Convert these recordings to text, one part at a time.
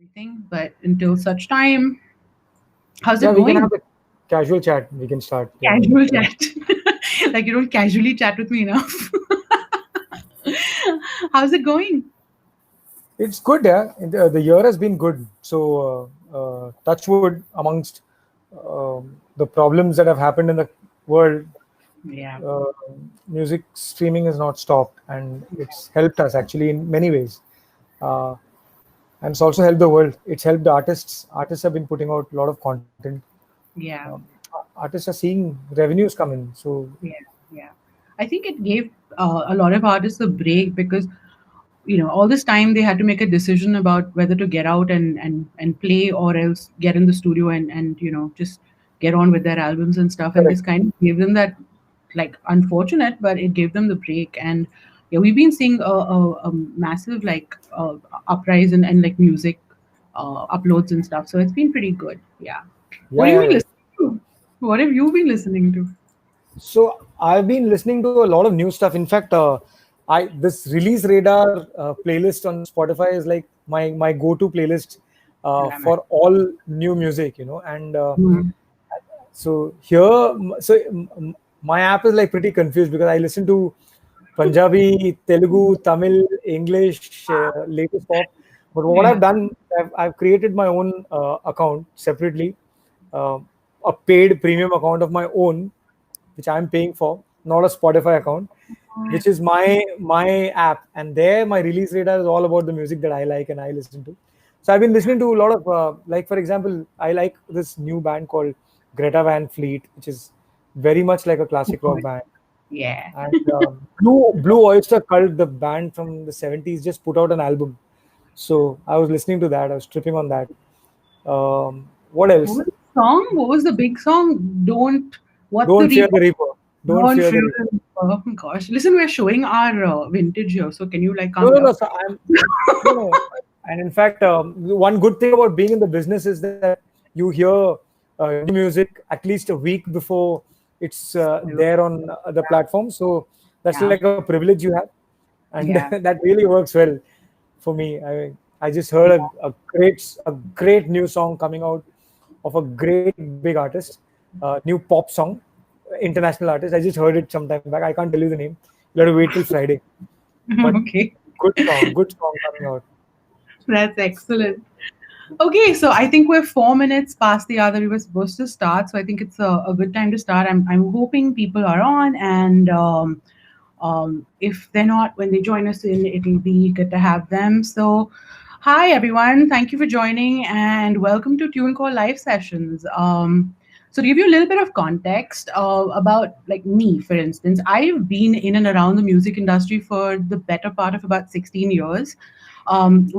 everything. But until such time, how's Yeah, it we can have going? a casual chat. We can start. Casual chat. Like you don't casually chat with me enough. How's it going? It's good, yeah. The year has been good. So, touch wood amongst the problems that have happened in the world, Yeah. uh, music streaming has not stopped, and it's helped us actually in many ways. Uh, and it's also helped the world. It's helped the artists. Artists have been putting out a lot of content. Yeah. Um, Artists are seeing revenues come in. So, Yeah. Yeah. I think it gave a lot of artists a break because all this time they had to make a decision about whether to get out and play or else get in the studio and just get on with their albums and stuff, and correct. this kind of gave them that, like, unfortunate, but it gave them the break. And yeah, we've been seeing a massive, like, uprise and like music uploads and stuff, so it's been pretty good. Yeah. What Yeah, have you yeah, been yeah. listening to? What have you been listening to? So I've been listening to a lot of new stuff. In fact, I this release radar playlist on Spotify is like my go-to playlist Yeah, man. for all new music. And Mhm. so my app is like pretty confused because I listen to Punjabi, Telugu, Tamil, English, latest pop. But what I've Yeah. done, I've created my own account separately, uh, a paid premium account of my own, which I'm paying for, not a Spotify account, which is my app. And there, my release radar is all about the music that I like and I listen to. So I've been listening to a lot of, like for example, I like this new band called Greta Van Fleet, which is very much like a classic rock band. Yeah. And Blue Oyster Cult, the band from the 70s, just put out an album. So I was listening to that. I was tripping on that. What What else? was the song? What was the big song? Don't. What's the Don't Fear Reaper? the Reaper. Don't Don't Fear the fear Reaper. the Reaper. Oh gosh. Listen, we're showing our vintage here, so can you, like, No, calm no, no. down? So no, no. And in fact, one good thing about being in the business is that you hear new music at least a week before it's there on the platform. So that's Yeah. like a privilege you have, and Yeah. that really works well for me. I just heard Yeah. a great new song coming out of a great big artist, new pop song, international artist. I just heard it sometime back. I can't tell you the name. You have to wait till Friday. But Okay. good song coming out. That's excellent. Okay, so I think we're 4 minutes past the hour that we were supposed to start. So I think it's a good time to start. I'm hoping people are on, and if they're not, when they join us in, it'll be good to have them. So, hi everyone, thank you for joining, and welcome to TuneCore live sessions. So to give you a little bit of context about, like, me, for instance, I've been in and around the music industry for the better part of about 16 years.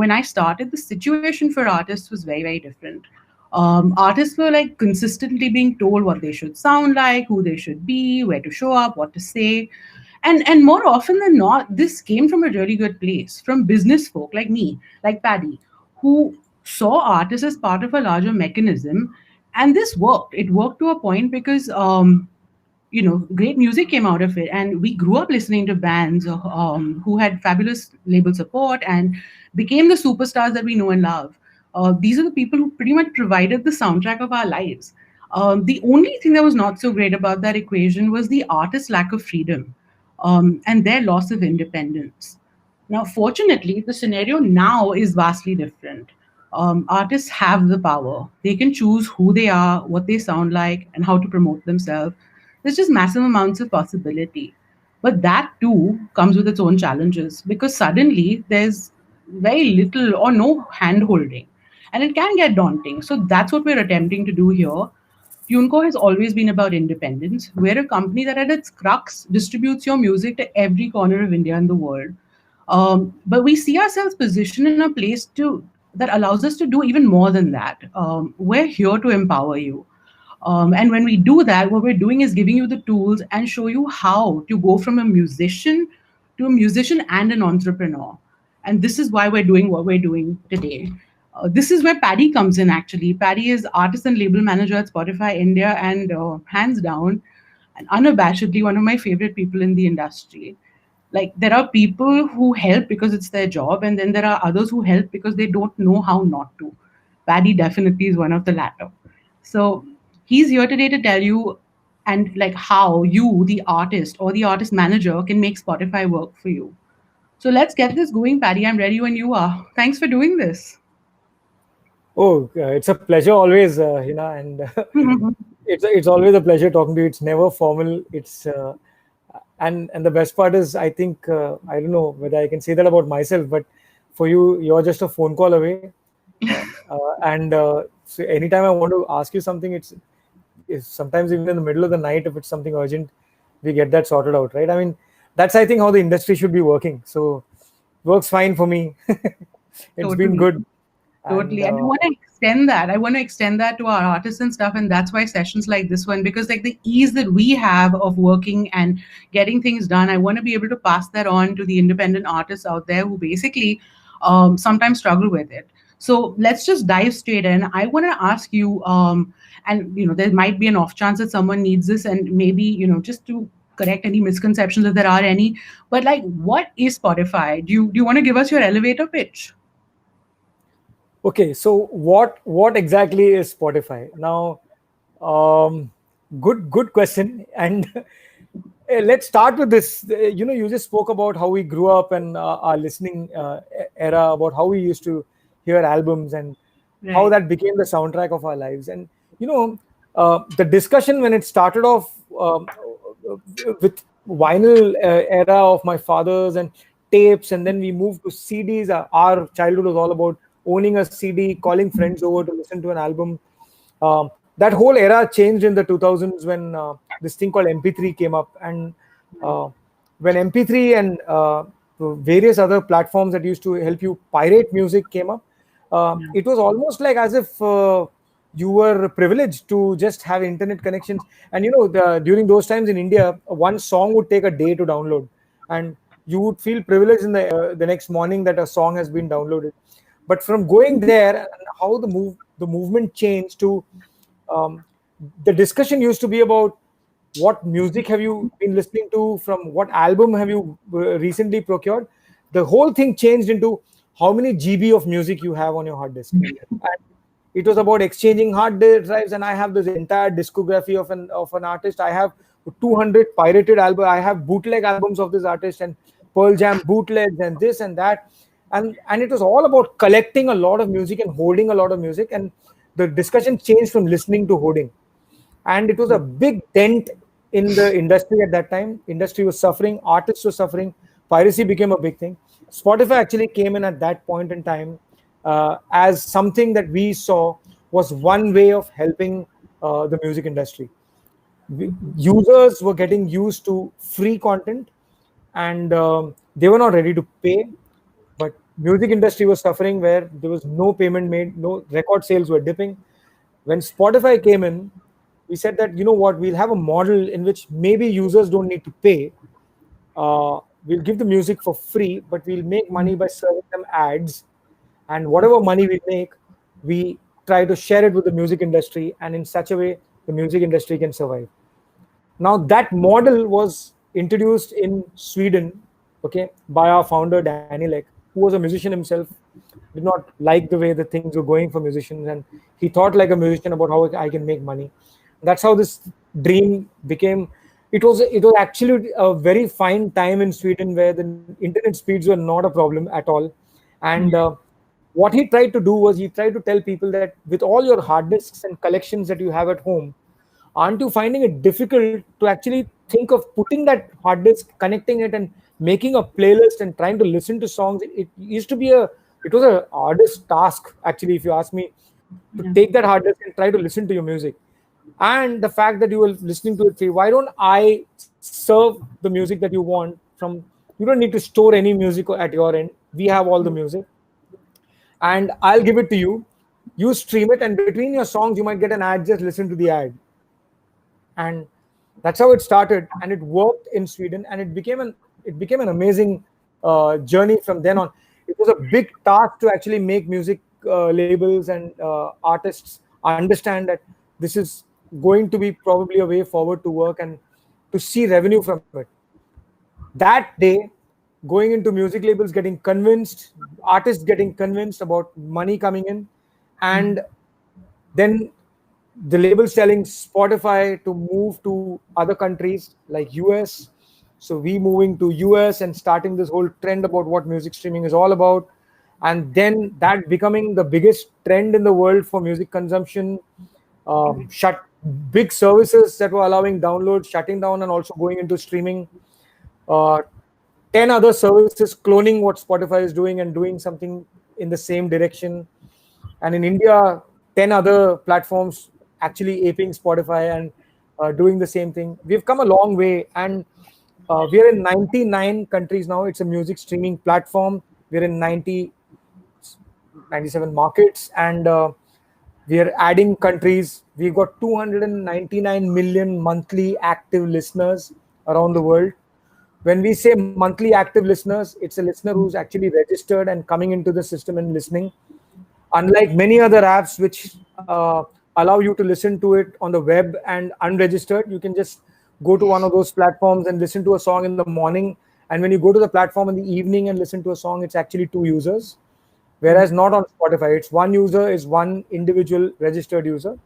When I started, the situation for artists was very, very different. Artists were, like, consistently being told what they should sound like, who they should be, where to show up, what to say. And more often than not, this came from a really good place, from business folk like me, like Paddy, who saw artists as part of a larger mechanism. And this worked. It worked to a point because great music came out of it, and we grew up listening to bands who had fabulous label support and became the superstars that we know and love. These are the people who pretty much provided the soundtrack of our lives. The only thing that was not so great about that equation was the artist's lack of freedom, and their loss of independence. Now, fortunately, the scenario now is vastly different. Artists have the power. They can choose who they are, what they sound like, and how to promote themselves. There's just massive amounts of possibility. But that too comes with its own challenges because suddenly there's very little or no hand holding, and it can get daunting. So that's what we're attempting to do here. TuneCore has always been about independence. We're a company that, at its crux, distributes your music to every corner of India and the world. But we see ourselves positioned in a place to that allows us to do even more than that. We're here to empower you. And when we do that, what we're doing is giving you the tools and show you how to go from a musician to a musician and an entrepreneur. And this is why we're doing what we're doing today. This is where Paddy comes in, actually. Paddy is artist and label manager at Spotify India, and hands down and unabashedly one of my favorite people in the industry. Like there are people who help because it's their job, and then there are others who help because they don't know how not to. Paddy definitely is one of the latter. So he's here today to tell you and like how you, the artist or the artist manager, can make Spotify work for you. So let's get this going, Paddy. I'm ready when you are. Thanks for doing this. Oh, it's a pleasure always, Hina, and it's always a pleasure talking to you. It's never formal. It's and the best part is, I think I don't know whether I can say that about myself, but for you, you're just a phone call away. And so anytime I want to ask you something, it's sometimes even in the middle of the night, if it's something urgent, we get that sorted out, right? I mean, that's I think how the industry should be working. So works fine for me. It's been Totally. good, and Totally. And I want to extend that. I want to extend that to our artists and stuff. And that's why sessions like this one, because like the ease that we have of working and getting things done, I want to be able to pass that on to the independent artists out there who basically sometimes struggle with it. So let's just dive straight in. I want to ask you, and there might be an off chance that someone needs this, and maybe, just to correct any misconceptions if there are any. But like, what is Spotify? Do you want to give us your elevator pitch? okay, so what exactly is Spotify? Now, um, good question. And let's start with this. You just spoke about how we grew up and our listening era, about how we used to hear albums and how Right. that became the soundtrack of our lives. And you know, the discussion when it started off with vinyl era of my father's and tapes, and then we moved to CDs. Our childhood was all about owning a CD, calling friends over to listen to an album. That whole era changed in the 2000s when this thing called MP3 came up, and uh, when MP3 and various other platforms that used to help you pirate music came up, Yeah. it was almost like as if you were privileged to just have internet connections. And during those times in India, one song would take a day to download, and you would feel privileged in the next morning that a song has been downloaded. But from going there, and how the movement changed to, um, the discussion used to be about what music have you been listening to, from what album have you recently procured. The whole thing changed into how many GB of music you have on your hard disk. And it was about exchanging hard drives, and I have this entire discography of an artist. I have 200 pirated albums. I have bootleg albums of this artist, and Pearl Jam bootlegs, and this and that. And it was all about collecting a lot of music and holding a lot of music. And the discussion changed from listening to hoarding, and it was a big dent in the industry at that time. Industry was suffering, artists were suffering, piracy became a big thing. Spotify actually came in at that point in time, as something that we saw was one way of helping the music industry. Users were getting used to free content, and they were not ready to pay. But music industry was suffering, where there was no payment made, no record sales were dipping. When Spotify came in, we said that, you know what, we'll have a model in which maybe users don't need to pay. We'll give the music for free, but we'll make money by serving them ads. And whatever money we make, we try to share it with the music industry, and in such a way, the music industry can survive. Now, that model was introduced in Sweden, okay, by our founder Daniel Ek, who was a musician himself, did not like the way the things were going for musicians, and he thought like a musician about how I can make money. That's how this dream became. It was actually a very fine time in Sweden, where the internet speeds were not a problem at all. And what he tried to do was, he tried to tell people that with all your hard disks and collections that you have at home, aren't you finding it difficult to actually think of putting that hard disk, connecting it, and making a playlist and trying to listen to songs? It used to be it was a hardest task, actually, if you ask me, to Yeah. take that hard disk and try to listen to your music. And the fact that you were listening to it free, why don't I serve the music that you want from? You don't need to store any music at your end. We have all the music, and I'll give it to you. You stream it, and between your songs, you might get an ad. Just listen to the ad. And that's how it started, and it worked in Sweden, and it became an amazing journey from then on. It was a big task to actually make music labels and artists understand that this is going to be probably a way forward to work and to see revenue from it. That day, going into music labels, getting convinced, artists getting convinced about money coming in, and then the labels telling Spotify to move to other countries like US. So we moving to US and starting this whole trend about what music streaming is all about, and then that becoming the biggest trend in the world for music consumption. Shut big services that were allowing downloads shutting down and also going into streaming. uh, 10 other services cloning what Spotify is doing and doing something in the same direction. And in India, 10 other platforms actually aping Spotify and doing the same thing. We've come a long way, and we are in 99 countries now. It's a music streaming platform. We're in 97 markets, and we are adding countries. We've got 299 million monthly active listeners around the world. When we say monthly active listeners, it's a listener who's actually registered and coming into the system and listening. Unlike many other apps which allow you to listen to it on the web and unregistered, you can just go to one of those platforms and listen to a song in the morning. And when you go to the platform in the evening and listen to a song, it's actually two users. Whereas not on Spotify, it's one user is one individual registered user,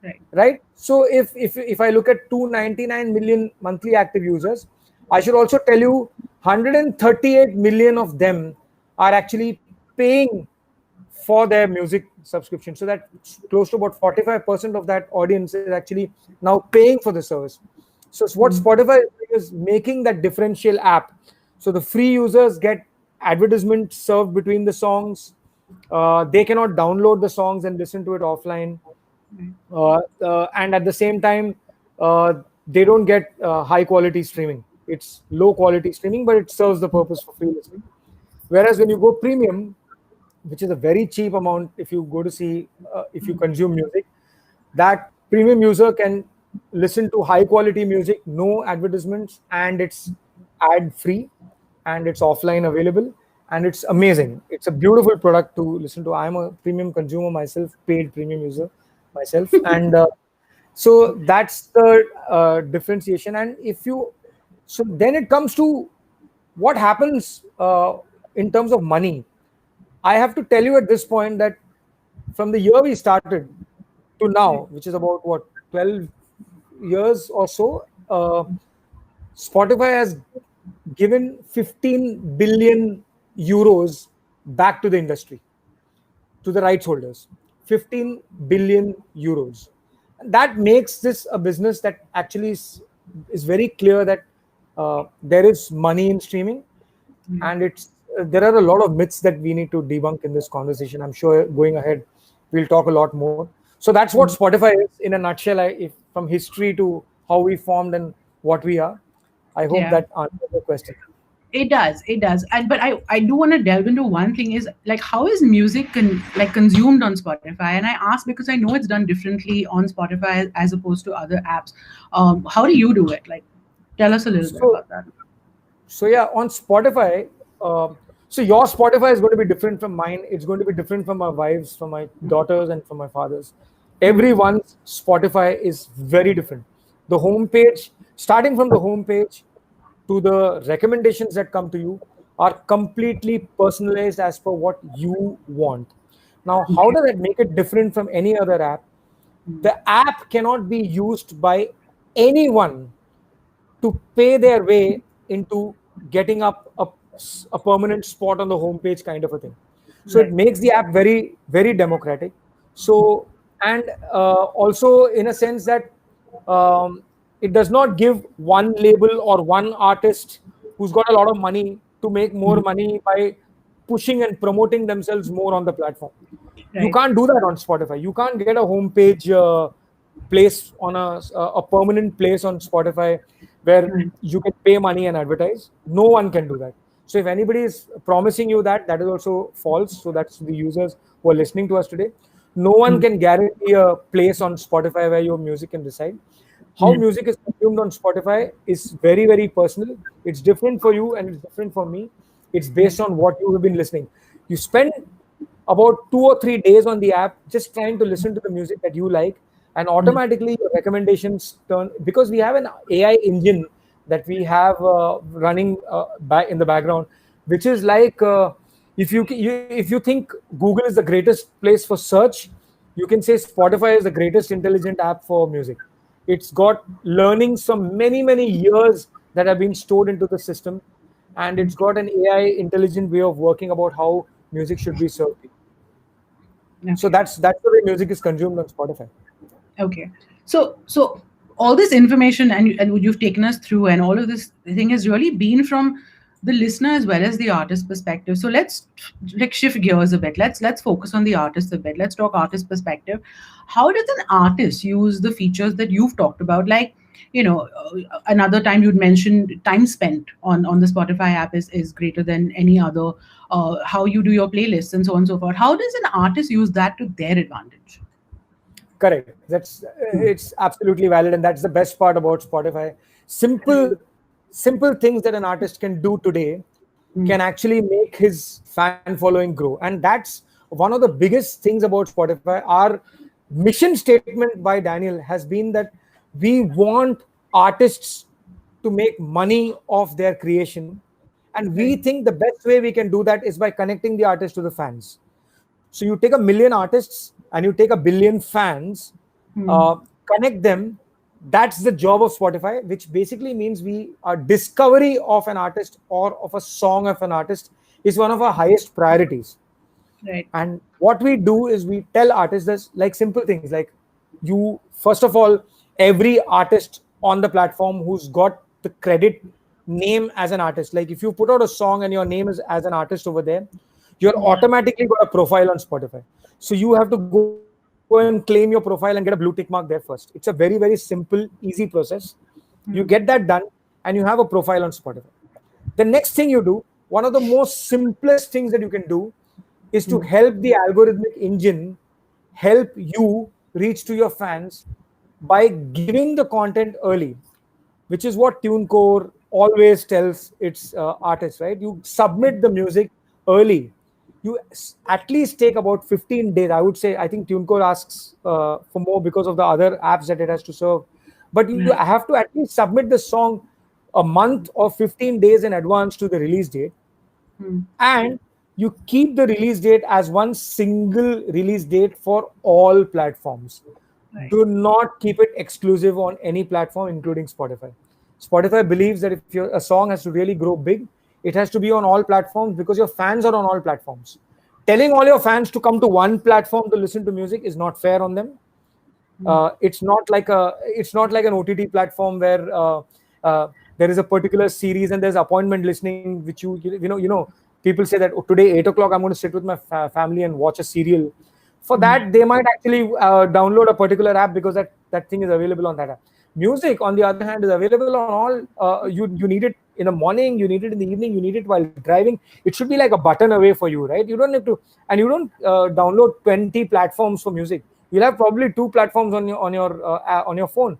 Right. right? So if I look at 299 million monthly active users, I should also tell you 138 million of them are actually paying for their music subscription. So that close to about 45% of that audience is actually now paying for the service. So what Spotify is doing is making that differential app. So the free users get advertisements served between the songs. They cannot download the songs and listen to it offline. And at the same time, they don't get high quality streaming. It's low quality streaming, but it serves the purpose for free listening. Whereas when you go premium, which is a very cheap amount, if you go to see, if you consume music, that premium user can listen to high quality music, no advertisements, and it's ad free, and it's offline available, and it's amazing. It's a beautiful product to listen to. I'm a premium consumer myself, paid premium user myself, and so that's the differentiation. And if you, so then it comes to what happens in terms of money. I have to tell you at this point that from the year we started to now, which is about what, 12 years or so, Spotify has given 15 billion euros back to the industry, to the rights holders. 15 billion euros. And that makes this a business that actually is very clear that there is money in streaming, and it's there are a lot of myths that we need to debunk in this conversation. I'm sure going ahead we'll talk a lot more. So that's what Spotify is in a nutshell. If from history to how we formed and what we are. I hope Yeah. that answers the question. It does, it does. And but I do want to delve into one thing is like how is music like consumed on Spotify? And I ask because I know it's done differently on Spotify as opposed to other apps. How do you do it? Like, tell us a little bit So about that. So yeah, on Spotify, so your Spotify is going to be different from mine. It's going to be different from my wife's, from my daughters, and from my father's. Everyone's Spotify is very different. The homepage, starting from the homepage to the recommendations that come to you, are completely personalized as per what you want. Now, how Okay. does that make it different from any other app? The app cannot be used by anyone to pay their way into getting up a permanent spot on the homepage, kind of a thing. So it Right. makes the app very, very democratic. So, and also in a sense that it does not give one label or one artist who's got a lot of money to make more money by pushing and promoting themselves more on the platform. You Right. can't do that on Spotify. You can't get a homepage place on a permanent place on Spotify where Right. you can pay money and advertise. No one can do that. So if anybody is promising you that, that is also false. So that's the users who are listening to us today. No one can guarantee a place on Spotify where your music can reside. How Yeah. music is consumed on Spotify is very, very personal. It's different for you and it's different for me. It's Right. based on what you have been listening. You spend about 2 or 3 days on the app just trying to listen to the music that you like, and automatically your recommendations turn, because we have an AI engine that we have running back in the background, which is like if you think Google is the greatest place for search, you can say Spotify is the greatest intelligent app for music. It's got learnings from many years that have been stored into the system, and it's got an AI intelligent way of working about how music should be served. So Okay. that's the way music is consumed on Spotify. Okay. So all this information and you've taken us through, and all of this thing has really been from the listener as well as the artist perspective. So let's like shift gears a bit. Let's focus on the artist a bit. Let's talk artist perspective. How does an artist use the features that you've talked about? Like, another time you'd mentioned time spent on the Spotify app is greater than any other. How you do your playlists and so on and so forth. How does an artist use that to their advantage? Correct. That's it's absolutely valid, and that's the best part about Spotify. Simple things that an artist can do today Hmm. can actually make his fan following grow, and that's one of the biggest things about Spotify. Our mission statement by Daniel has been that we want artists to make money off their creation, and we Right. think the best way we can do that is by connecting the artist to the fans. So you take a million artists and you take a billion fans, Hmm. connect them. That's the job of Spotify, which basically means we our discovery of an artist or of a song of an artist is one of our highest priorities. Right. And what we do is we tell artists this, like simple things like, you first of all, every artist on the platform who's got the credit name as an artist, like if you put out a song and your name is as an artist over there, you're automatically got a profile on Spotify. So you have to go and claim your profile and get a blue tick mark there first. It's a very simple, easy process. You get that done and you have a profile on Spotify. The next thing you do, one of the most simplest things that you can do is to help the algorithmic engine help you reach to your fans by giving the content early, which is what TuneCore always tells its artists, right? You submit the music early. You at least take about 15 days. I would say, I think TuneCore asks for more because of the other apps that it has to serve. But you Right. have to at least submit the song a month or 15 days in advance to the release date, Hmm. and you keep the release date as one single release date for all platforms. Right. Do not keep it exclusive on any platform, including Spotify. Spotify believes that if a song has to really grow big, it has to be on all platforms because your fans are on all platforms. Telling all your fans to come to one platform to listen to music is not fair on them. It's not like an OTT platform where there is a particular series and there's appointment listening, which people say that, "Oh, today 8 o'clock I'm going to sit with my family and watch a serial." For that, they might actually download a particular app because that thing is available on that app. Music, on the other hand, is available on all. You need it in the morning, you need it in the evening, you need it while driving. It should be like a button away for you, right? You don't have to, and you don't download 20 platforms for music. You'll have probably two platforms on your phone.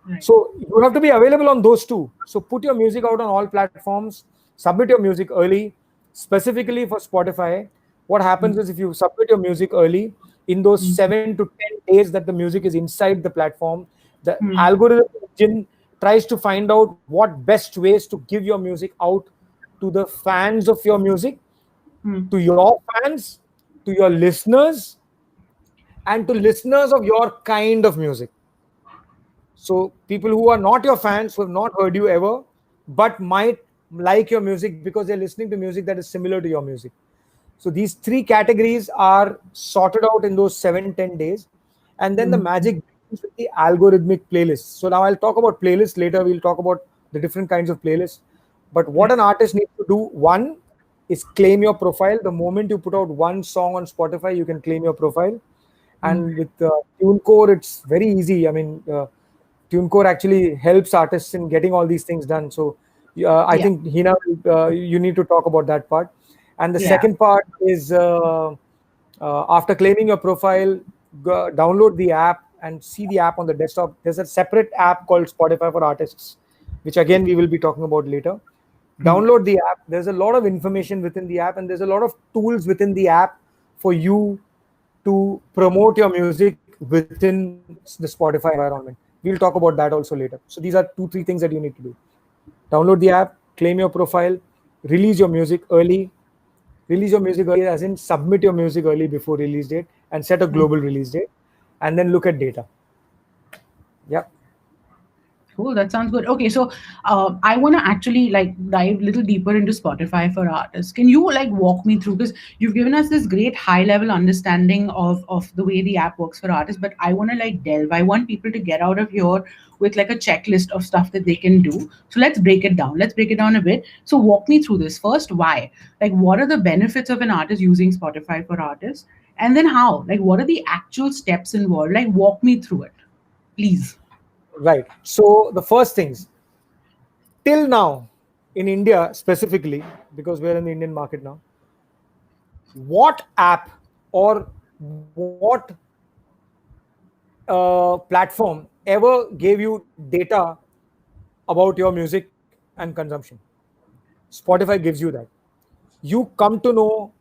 Right. So you have to be available on those two. So put your music out on all platforms, submit your music early. Specifically for Spotify, what happens is if you submit your music early, in those 7 to 10 days that the music is inside the platform, the Hmm. algorithm engine tries to find out what best ways to give your music out to the fans of your music, Hmm. to your fans, to your listeners, and to listeners of your kind of music. So people who are not your fans, who have not heard you ever, but might like your music because they're listening to music that is similar to your music. So these three categories are sorted out in those 7 10 days. And then the magic begins with the algorithmic playlists. So now I'll talk about playlists later. We'll talk about the different kinds of playlists. But what Right. an artist needs to do, one, is claim your profile. The moment you put out one song on Spotify, you can claim your profile. And with TuneCore, it's very easy. I mean, TuneCore actually helps artists in getting all these things done. So I Yeah. think Hina, you need to talk about that part. And the Yeah. second part is after claiming your profile, download the app and see the app on the desktop. There's a separate app called Spotify for Artists, which again we will be talking about later. Download the app. There's a lot of information within the app, and there's a lot of tools within the app for you to promote your music within the Spotify environment. We'll talk about that also later. So these are 2 3 things that you need to do. Download the app, claim your profile, release your music early. Release your music early, as in submit your music early before release date, and set a global release date, and then look at data. Yeah. Cool, that sounds good. Okay, so I want to actually like dive a little deeper into Spotify for artists. Can you like walk me through, because you've given us this great high level understanding of the way the app works for artists, but I want to like delve. I want people to get out of here with like a checklist of stuff that they can do. So let's break it down. Let's break it down a bit. So walk me through this. First, why? Like, what are the benefits of an artist using Spotify for artists? And then how? Like, what are the actual steps involved? Like, walk me through it, please. Right. So the first things, till now, in India specifically, because we're in the Indian market now, what app or what platform ever gave you data about your music and consumption? Spotify gives you that. You come to know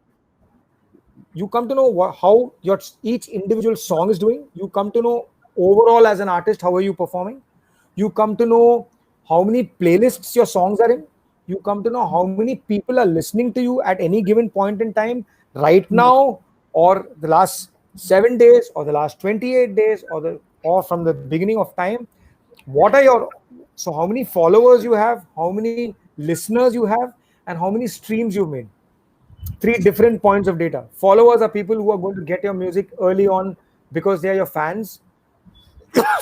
how your each individual song is doing. You come to know overall as an artist how are you performing. You come to know how many playlists your songs are in. You come to know how many people are listening to you at any given point in time, right now, or the last 7 days, or the last 28 days, or from the beginning of time. What are your So how many followers you have, how many listeners you have, and how many streams you've made. Three different points of data. Followers are people who are going to get your music early on because they are your fans.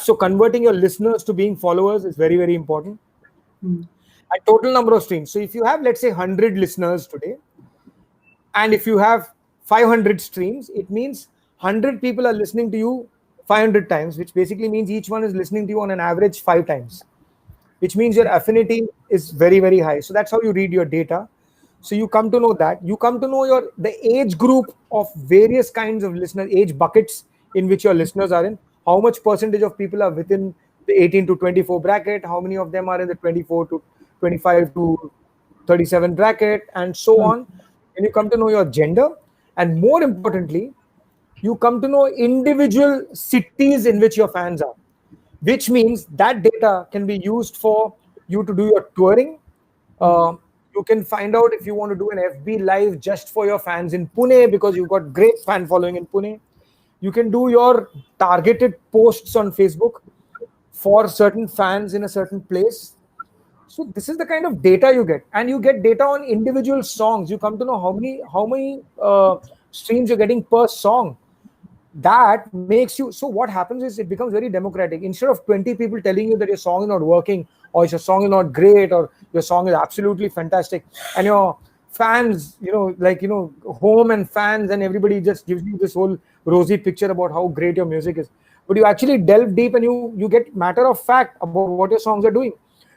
So converting your listeners to being followers is very, very important. And total number of streams. So if you have, let's say, 100 listeners today, and if you have 500 streams, it means 100 people are listening to you 500 times, which basically means each one is listening to you on an average 5 times, which means your affinity is very, very high. So that's how you read your data. So you come to know that. You come to know the age group of various kinds of listeners, age buckets in which your listeners are in. How much percentage of people are within the 18 to 24 bracket? How many of them are in the 24 to 25 to 37 bracket, and so on. And you come to know your gender, and more importantly, you come to know individual cities in which your fans are, which means that data can be used for you to do your touring. Uh, you can find out if you want to do an FB live just for your fans in Pune because you've got great fan following in Pune. You can do your targeted posts on Facebook for certain fans in a certain place. So this is the kind of data you get, and you get data on individual songs. You come to know how many streams you're getting per song. That makes you. So what happens is it becomes very democratic. Instead of 20 people telling you that your song is not working, or your song is not great, or your song is absolutely fantastic, and your fans, home and fans and everybody just gives you this whole rosy picture about how great your music is. But you actually delve deep and you get matter of fact about what your songs are doing.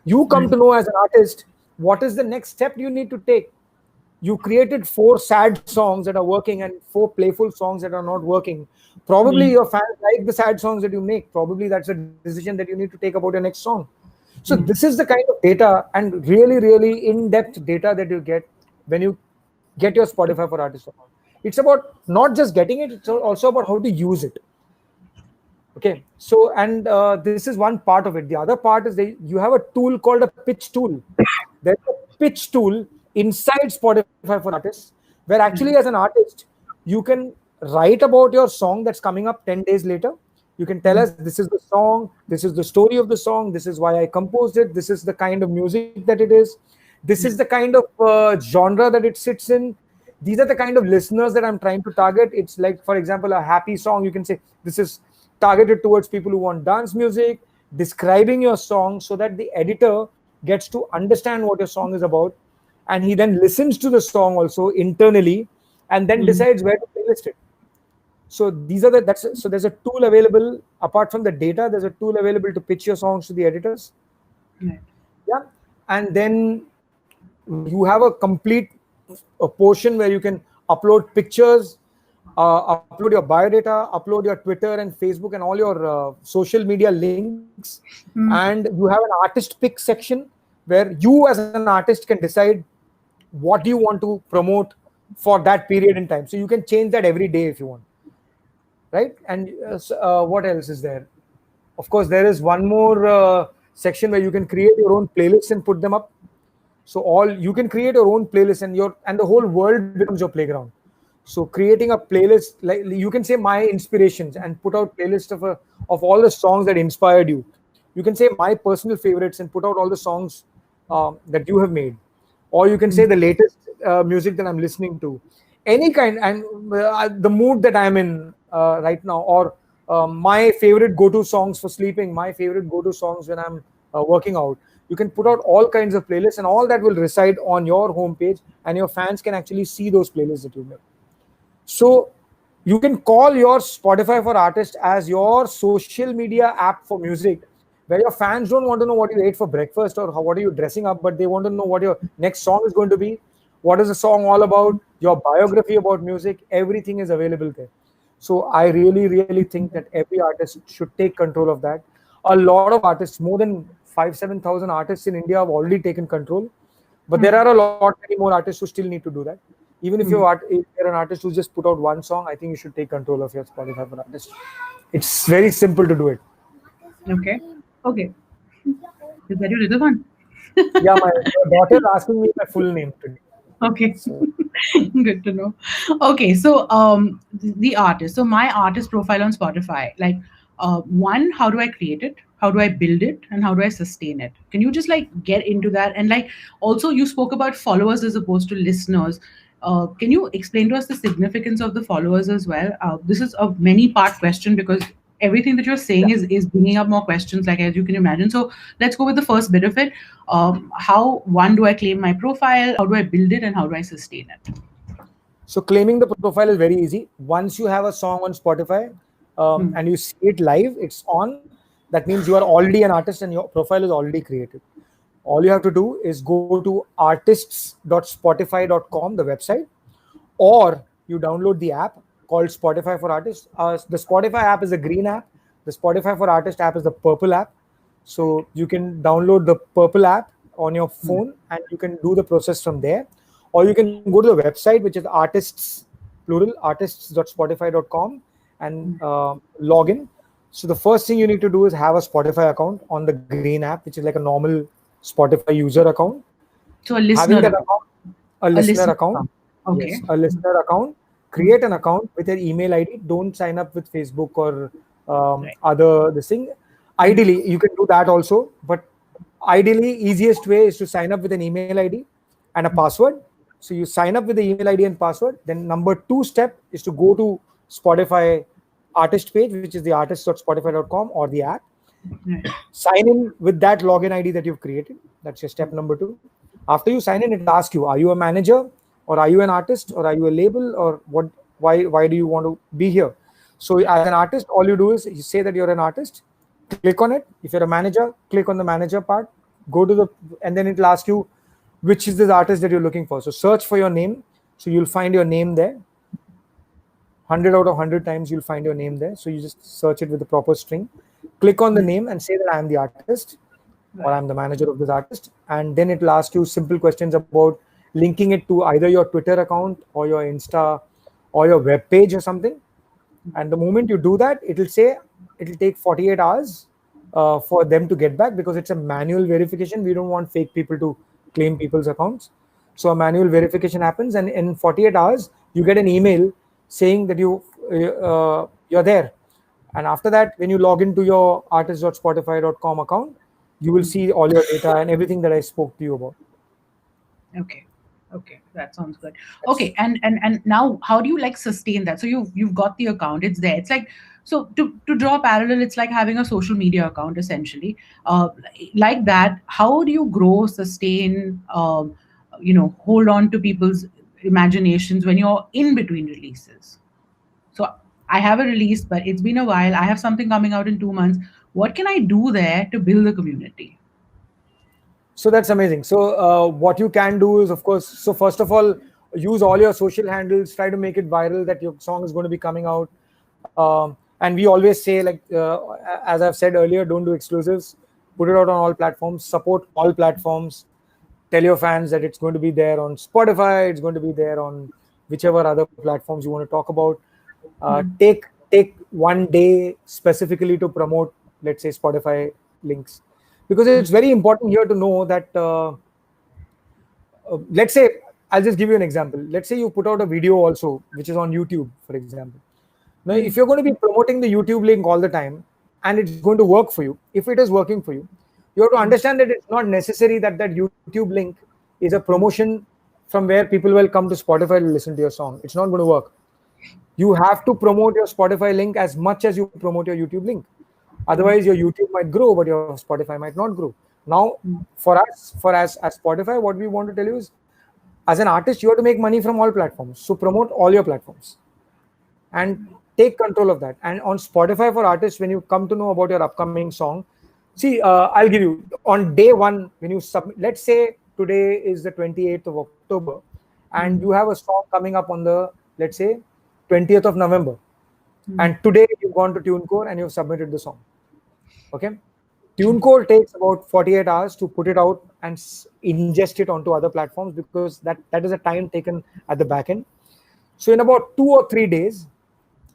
You come to Right. know as an artist what is the next step you need to take. You created 4 sad songs that are working and 4 playful songs that are not working. Probably your fans like the sad songs that you make. Probably that's a decision that you need to take about your next song. So this is the kind of data, and really, really in-depth data that you get when you get your Spotify for Artists account. It's about not just getting it, it's also about how to use it. Okay, so and this is one part of it. The other part is you have a tool called a pitch tool. There's a pitch tool inside Spotify for artists, where actually as an artist, you can write about your song that's coming up 10 days later. You can tell us this is the song, this is the story of the song, this is why I composed it, this is the kind of music that it is, this is the kind of genre that it sits in. These are the kind of listeners that I'm trying to target. It's like, for example, a happy song. You can say this is targeted towards people who want dance music, describing your song so that the editor gets to understand what your song is about, and he then listens to the song also internally, and then decides where to playlist it. So these are the that's so there's a tool available. Apart from the data, there's a tool available to pitch your songs to the editors. Right. Yeah, and then you have a complete portion where you can upload pictures, upload your biodata, upload your Twitter and Facebook and all your social media links, and you have an artist pick section where you as an artist can decide what do you want to promote for that period in time. So you can change that every day if you want, right? And what else is there? Of course, there is one more section where you can create your own playlists and put them up. So all you can create your own playlist, and the whole world becomes your playground. So creating a playlist, like you can say my inspirations and put out playlist of all the songs that inspired you. You can say my personal favorites and put out all the songs that you have made, or you can say the latest music that I'm listening to, any kind, and the mood that I'm in right now, or my favorite go-to songs for sleeping, my favorite go-to songs when I'm working out. You can put out all kinds of playlists, and all that will reside on your homepage, and your fans can actually see those playlists that you make. So you can call your Spotify for Artists as your social media app for music, where your fans don't want to know what you ate for breakfast or what are you dressing up, but they want to know what your next song is going to be, what is the song all about, your biography about music, everything is available there. So I really, really think that every artist should take control of that. A lot of artists, more than 5,000-7,000 artists in India have already taken control, but there are a lot many more artists who still need to do that. Even if you're an artist who's just put out one song, I think you should take control of your Spotify for Artists. It's very simple to do it. Okay. Okay. Is that your little one? Yeah, my daughter is asking me my full name today. Okay. So Good to know. Okay, so the artist. So my artist profile on Spotify, like one, how do I create it? How do I build it? And how do I sustain it? Can you just like get into that? And like also you spoke about followers as opposed to listeners. Can you explain to us the significance of the followers as well? This is a many part question because everything that you're saying is bringing up more questions, like as you can imagine. So let's go with the first bit of it. How one do I claim my profile? How do I build it? And how do I sustain it? So claiming the profile is very easy. Once you have a song on Spotify Hmm. and you see it live, it's on. That means you are already an artist and your profile is already created. All you have to do is go to artists.spotify.com, the website, or you download the app called Spotify for Artists. The Spotify app is a green app. The Spotify for Artists app is the purple app. So you can download the purple app on your phone and you can do the process from there. Or you can go to the website, which is artists, plural, artists.spotify.com, and log in. So the first thing you need to do is have a Spotify account on the green app, which is like a normal Spotify user account. So a Having listener that account. account, a A listener listener account, account. yes, Okay. a listener account. Hmm. Create an account with your email ID. Don't sign up with Facebook or Right. other this thing. Hmm. Ideally, you can do that also, but ideally, easiest way is to sign up with an email ID and a password. So you sign up with the email ID and password. Then number two step is to go to Spotify artist page, which is the artist.spotify.com or the app. Right. Sign in with that login ID that you've created. That's your step number two. After you sign in, it'll ask you, are you a manager or are you an artist or are you a label or what? Why do you want to be here? So as an artist, all you do is you say that you're an artist, click on it. If you're a manager, click on the manager part, go to the, and then it'll ask you which is this artist that you're looking for. So search for your name. So you'll find your name there. 100 out of 100 times you'll find your name there. So you just search it with the proper string, click on the name and say that I am the artist or I'm Right. the manager of this artist. And then it'll ask you simple questions about linking it to either your Twitter account or your Insta or your web page or something. And the moment you do that, it'll say it'll take 48 hours for them to get back because it's a manual verification. We don't want fake people to claim people's accounts. So a manual verification happens, and in 48 hours, you get an email saying that you're there. And after that, when you log into your artist.spotify.com account, you will see all your data and everything that I spoke to you about. Okay. Okay, that sounds good. Yes. Okay, and now how do you like sustain that? So you've got the account, it's there. It's like, so to draw a parallel, it's like having a social media account essentially. Uh, like that, how do you grow, sustain, hold on to people's imaginations when you're in between releases? So I have a release, but it's been a while. I have something coming out in 2 months. What can I do there to build the community? So that's amazing. So what you can do is, of course, so first of all, use all your social handles. Try to make it viral that your song is going to be coming out. And we always say, like as I've said earlier, don't do exclusives. Put it out on all platforms. Support all platforms. Tell your fans that it's going to be there on Spotify. It's going to be there on whichever other platforms you want to talk about. Take one day specifically to promote, let's say, Spotify links, because it's very important here to know that let's say, I'll just give you an example. Let's say you put out a video also, which is on YouTube, for example. Now, if you're going to be promoting the YouTube link all the time and it's going to work for you, if it is working for you, you have to understand that it's not necessary that that YouTube link is a promotion from where people will come to Spotify to listen to your song. It's not going to work. You have to promote your Spotify link as much as you promote your YouTube link. Otherwise, your YouTube might grow, but your Spotify might not grow. Now, for us, as Spotify, what we want to tell you is, as an artist, you have to make money from all platforms. So promote all your platforms and take control of that. And on Spotify for artists, when you come to know about your upcoming song, see, I'll give you on day one when you submit. Let's say today is the 28th of October, and you have a song coming up on the, let's say, 20th of November, and today you've gone to TuneCore and you've submitted the song. Okay, TuneCore takes about 48 hours to put it out and ingest it onto other platforms, because that is a time taken at the back end. So in about 2 or 3 days,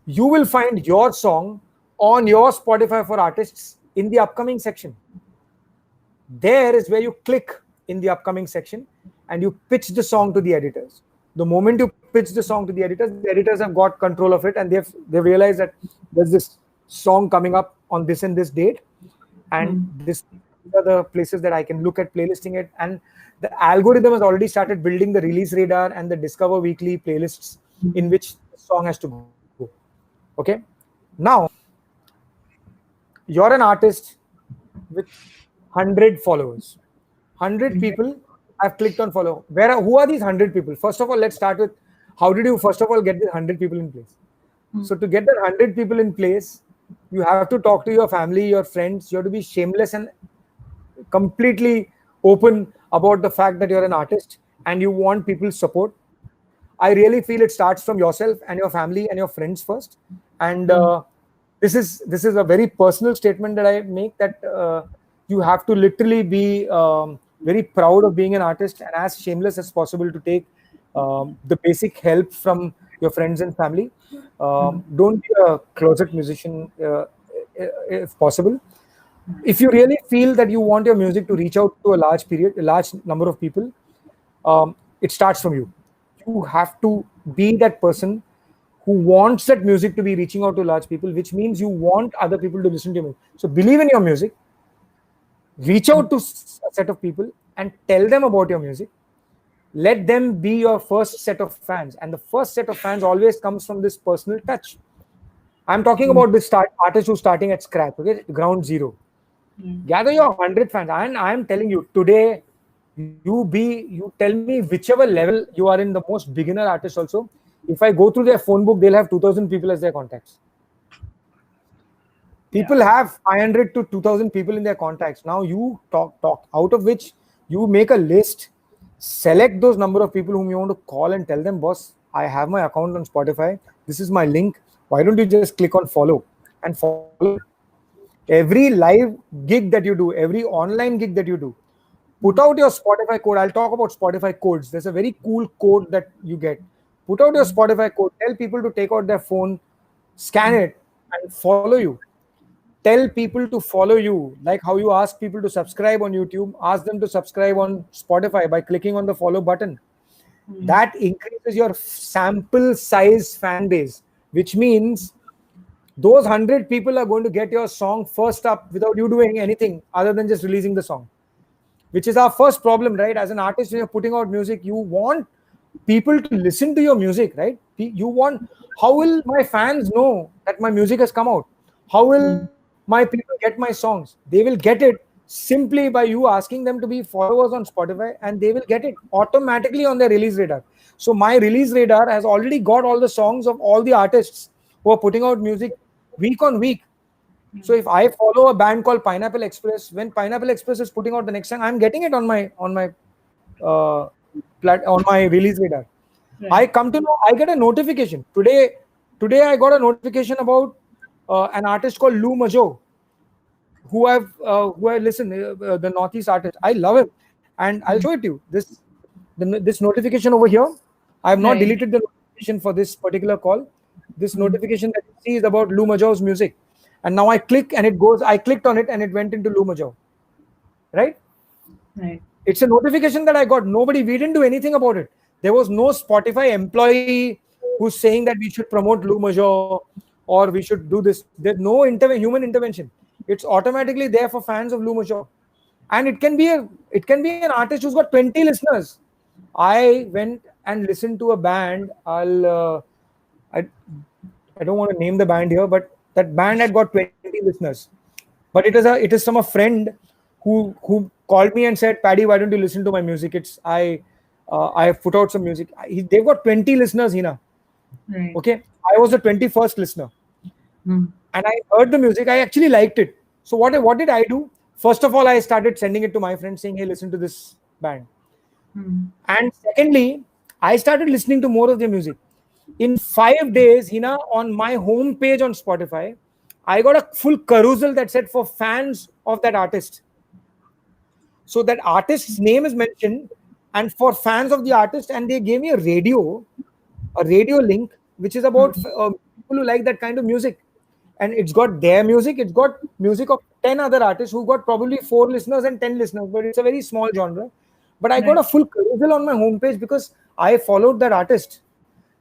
you will find your song on your Spotify for artists in the upcoming section. There is where you click in the upcoming section and you pitch the song to the editors. The moment you pitch the song to the editors have got control of it, and they've realized that there's this song coming up on this and this date, and these are the places that I can look at playlisting it. And the algorithm has already started building the release radar and the Discover Weekly playlists in which the song has to go. Okay, now you're an artist with 100 followers. 100 people have clicked on follow. Who are these 100 people? First of all, let's start with, how did you first of all get the 100 people in place? So to get that 100 people in place, you have to talk to your family, your friends. You have to be shameless and completely open about the fact that you're an artist and you want people's support. I really feel it starts from yourself and your family and your friends first. And this is a very personal statement that I make, that you have to literally be very proud of being an artist and as shameless as possible to take the basic help from your friends and family. Don't be a closet musician if possible. If you really feel that you want your music to reach out to a large number of people, it starts from you. You have to be that person who wants that music to be reaching out to large people, which means you want other people to listen to you. So believe in your music, reach out to a set of people and tell them about your music. Let them be your first set of fans. And the first set of fans always comes from this personal touch. I'm talking about this artist who's starting at scratch, okay, ground zero. Gather your 100 fans. And I'm telling you, today, you tell me whichever level you are in, the most beginner artist also. If I go through their phone book, they'll have 2,000 people as their contacts. People have 500 to 2,000 people in their contacts. Now you talk, out of which you make a list, select those number of people whom you want to call and tell them, boss, I have my account on Spotify. This is my link. Why don't you just click on follow and follow me? Every live gig that you do, every online gig that you do, put out your Spotify code. I'll talk about Spotify codes. There's a very cool code that you get. Put out your Spotify code. Tell people to take out their phone, scan it, and follow you. Tell people to follow you. Like how you ask people to subscribe on YouTube, ask them to subscribe on Spotify by clicking on the follow button. That increases your sample size fan base, which means those 100 people are going to get your song first up without you doing anything other than just releasing the song, which is our first problem, right? As an artist, when you're putting out music, you want people to listen to your music, right? You want, how will my fans know that my music has come out? How will my people get my songs? They will get it simply by you asking them to be followers on Spotify, and they will get it automatically on their release radar. So my release radar has already got all the songs of all the artists who are putting out music week on week. So if I follow a band called Pineapple Express, when Pineapple Express is putting out the next song, I'm getting it on my release radar. Right. I come to know, I get a notification today. I got a notification about an artist called Lou Majo, who I listen, the Northeast artist. I love him, and I'll show it to you. This notification over here. I have not deleted the notification for this particular call. This notification that you see is about Lou Majo's music. And now I click and it goes, I clicked on it and it went into Lou Majo. Right? Right. It's a notification that I got. We didn't do anything about it. There was no Spotify employee who's saying that we should promote Lou Major or we should do this. There's no human intervention. It's automatically there for fans of Lou Major. And it can be an artist who's got 20 listeners. I went and listened to a band. I I don't want to name the band here, but that band had got 20 listeners. But it is from a friend who called me and said, Paddy, why don't you listen to my music? I have put out some music. They've got 20 listeners, Hina. Right. Okay. I was the 21st listener. Hmm. And I heard the music. I actually liked it. So what did I do? First of all, I started sending it to my friends saying, hey, listen to this band. Hmm. And secondly, I started listening to more of their music. In 5 days, Hina, on my homepage on Spotify, I got a full carousel that said for fans of that artist. So that artist's name is mentioned, and for fans of the artist, and they gave me a radio link, which is about Hmm. people who like that kind of music. And it's got their music, it's got music of 10 other artists who got probably 4 listeners and 10 listeners, but it's a very small genre. But I got Right. a full carousel on my homepage because I followed that artist.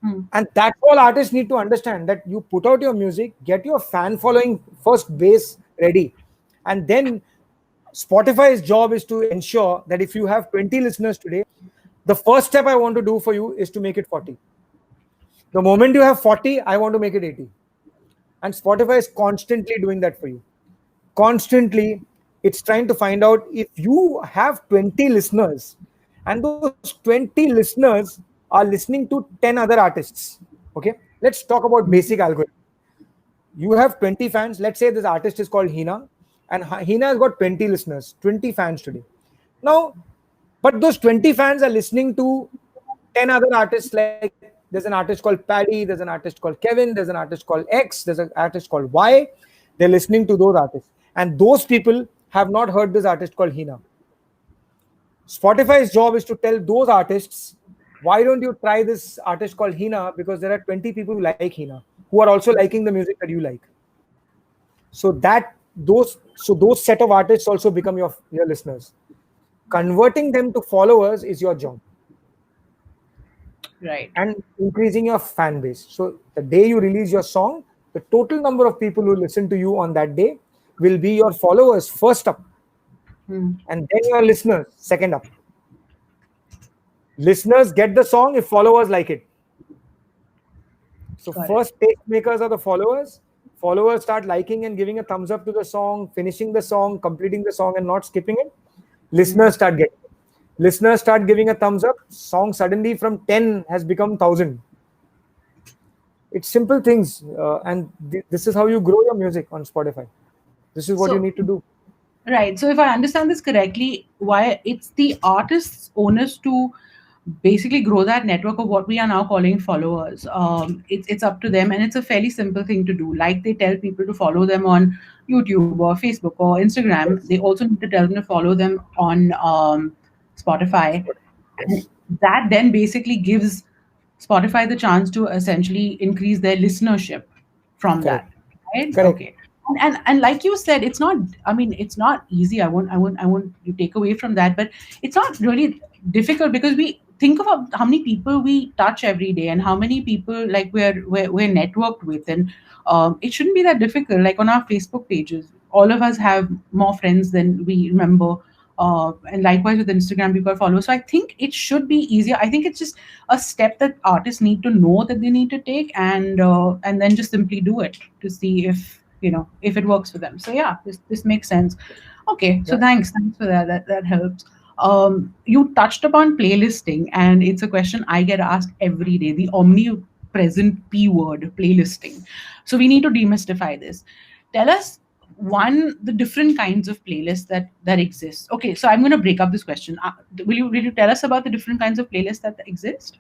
Hmm. And that's all artists need to understand, that you put out your music, get your fan following first base ready. And then Spotify's job is to ensure that if you have 20 listeners today, the first step I want to do for you is to make it 40. The moment you have 40, I want to make it 80. And Spotify is constantly doing that for you. Constantly, it's trying to find out if you have 20 listeners and those 20 listeners are listening to 10 other artists. Okay, let's talk about basic algorithm. You have 20 fans. Let's say this artist is called Hina, and Hina has got 20 listeners, 20 fans today. Now, but those 20 fans are listening to 10 other artists. Like there's an artist called Paddy, there's an artist called Kevin, there's an artist called X, there's an artist called Y. They're listening to those artists. And those people have not heard this artist called Hina. Spotify's job is to tell those artists, why don't you try this artist called Hina? Because there are 20 people who like Hina, who are also liking the music that you like. So those set of artists also become your listeners. Converting them to followers is your job, Right. and increasing your fan base. So the day you release your song, the total number of people who listen to you on that day will be your followers first up, Hmm. and then your listeners second up. Listeners get the song if followers like it. So Got it. first tastemakers are the followers. Followers start liking and giving a thumbs up to the song, finishing the song, completing the song, and not skipping it. Hmm. Listeners start getting it. Listeners start giving a thumbs up. Song suddenly from 10 has become 1,000. It's simple things, and this is how you grow your music on Spotify. This is what you So, need to do. right. So, if I understand this correctly, why it's the artist's onus to basically grow that network of what we are now calling followers. It's up to them, and it's a fairly simple thing to do. Like they tell people to follow them on YouTube or Facebook or Instagram, they Yes. also need to tell them to follow them on Spotify. And Yes. that then basically gives Spotify the chance to essentially increase their listenership from Correct. that. Right? Correct. Okay. And like you said, it's not. I mean, it's not easy. I won't. You take away from that, but it's not really difficult because we think of how many people we touch every day and how many people like we're networked with, and it shouldn't be that difficult. Like on our Facebook pages, all of us have more friends than we remember. And likewise with Instagram, we've got followers. So I think it should be easier. I think it's just a step that artists need to know that they need to take, and then just simply do it to see if if it works for them. So yeah, this makes sense. Okay, so Yeah. thanks for that. That helps. You touched upon playlisting, and it's a question I get asked every day. The omnipresent P word, playlisting. So we need to demystify this. Tell us one the different kinds of playlists that exist. Okay, so I'm going to break up this question. Will you tell us about the different kinds of playlists that exist?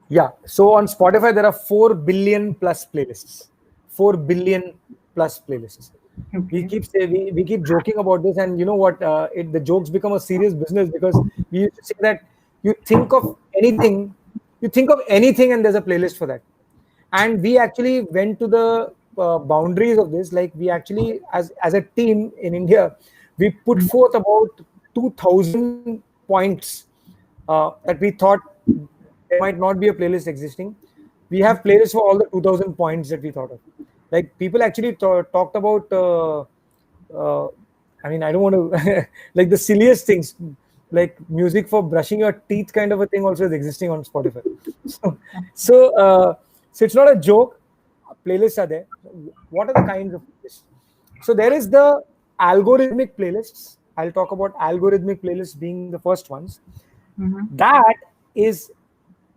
Yeah. So on Spotify, there are 4 billion plus playlists. 4 billion plus playlists. Okay. We keep joking about this, and you know what? The jokes become a serious business because we used to say that you think of anything, you think of anything, and there's a playlist for that. And we actually went to the boundaries of this. Like we actually, as a team in India, we put forth about 2,000 points that we thought there might not be a playlist existing. We have playlists for all the 2000 points that we thought of. Like people actually talked about. Uh, I mean, I don't want to like the silliest things, like music for brushing your teeth, kind of a thing, also is existing on Spotify. So, so, uh, so it's not a joke. Playlists are there. What are the kinds of playlists? So there is the algorithmic playlists. I'll talk about algorithmic playlists being the first ones. Mm-hmm. That is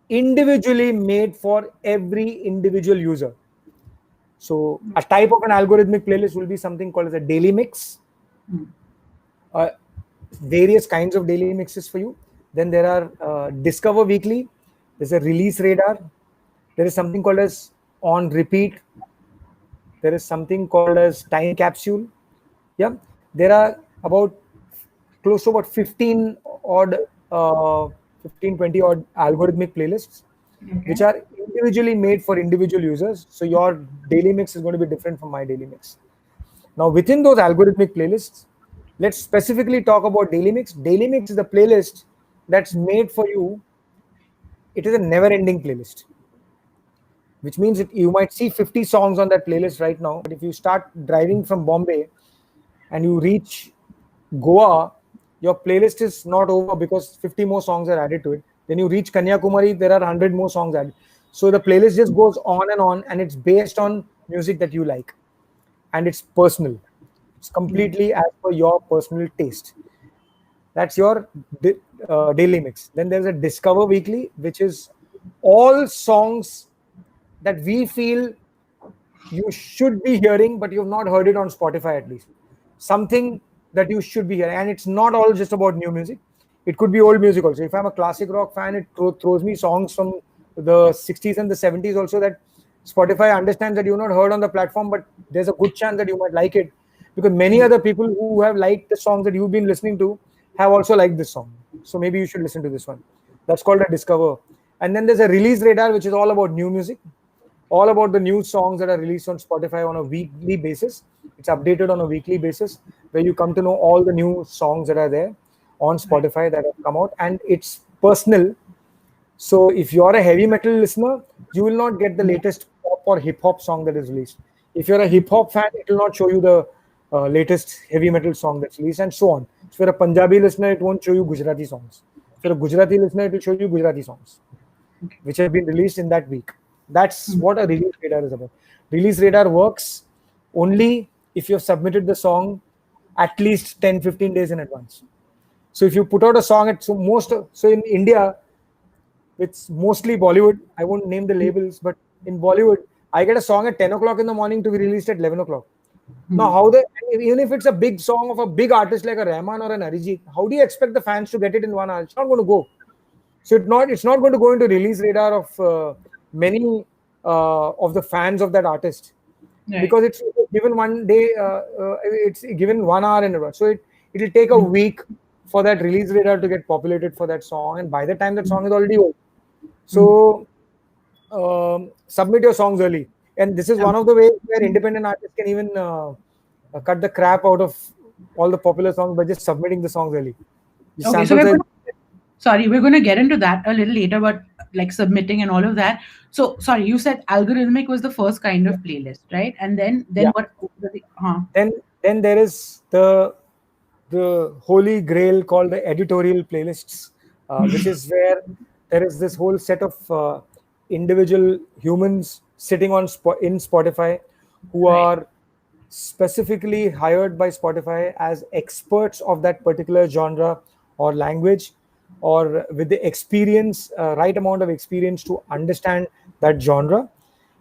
individually made for every individual user. So a type of an algorithmic playlist will be something called as a daily mix. Uh, Various kinds of daily mixes for you. Then there are Discover Weekly. There's a Release Radar. There is something called as On Repeat. There is something called as Time Capsule. Yeah, there are about close to about 15 odd, 15, 20 odd algorithmic playlists, which Okay. are individually made for individual users. So your daily mix is going to be different from my daily mix. Now, within those algorithmic playlists, let's specifically talk about daily mix. Daily mix is a playlist that's made for you. It is a never-ending playlist, which means you might see 50 songs on that playlist right now. But if you start driving from Bombay and you reach Goa, your playlist is not over because 50 more songs are added to it. Then you reach Kanyakumari, there are 100 more songs added. So the playlist just goes on, and it's based on music that you like, and it's personal. It's completely as per your personal taste. That's your daily mix. Then there's a Discover Weekly, which is all songs that we feel you should be hearing, but you've not heard it on Spotify at least. Something that you should be hearing. And it's not all just about new music. It could be old music also. If I'm a classic rock fan, it throws me songs from the 60s and the 70s also that Spotify understands that you've not heard on the platform, but there's a good chance that you might like it because many other people who have liked the songs that you've been listening to have also liked this song. So maybe you should listen to this one. That's called a Discover. And then there's a Release Radar, which is all about new music, all about the new songs that are released on Spotify on a weekly basis. It's updated on a weekly basis where you come to know all the new songs that are there on Right. Spotify that have come out, and it's personal. So if you're a heavy metal listener, you will not get the latest pop or hip hop song that is released. If you're a hip hop fan, it will not show you the latest heavy metal song that's released, and so on. If you're a Punjabi listener, it won't show you Gujarati songs. If you're a Gujarati listener, it will show you Gujarati songs which have been released in that week. That's what a release radar is about. Release radar works only if you've submitted the song at least 10, 15 days in advance. So if you put out a song at so in India, it's mostly Bollywood. I won't name the labels, but in Bollywood, I get a song at 10 o'clock in the morning to be released at 11 o'clock. Now, even if it's a big song of a big artist like a Rahman or an Arijit, how do you expect the fans to get it in 1 hour? It's not going to go. So it's not going to go into release radar of many of the fans of that artist Right. because it's given one day, it's given 1 hour in advance. So it'll take a week for that release radar to get populated for that song, and by the time that song is already old. So submit your songs early, and this is one of the ways where independent artists can even cut the crap out of all the popular songs by just submitting the songs early. The Okay, so sample we're size. going to, sorry, we're going to get into that a little later, but like submitting and all of that. So, sorry, you said algorithmic was the first kind Yeah. of playlist, right? And then Yeah. what? Then there is the holy grail called the editorial playlists, which is where there is this whole set of individual humans sitting in Spotify who Right. are specifically hired by Spotify as experts of that particular genre or language, or with the experience, right amount of experience to understand that genre.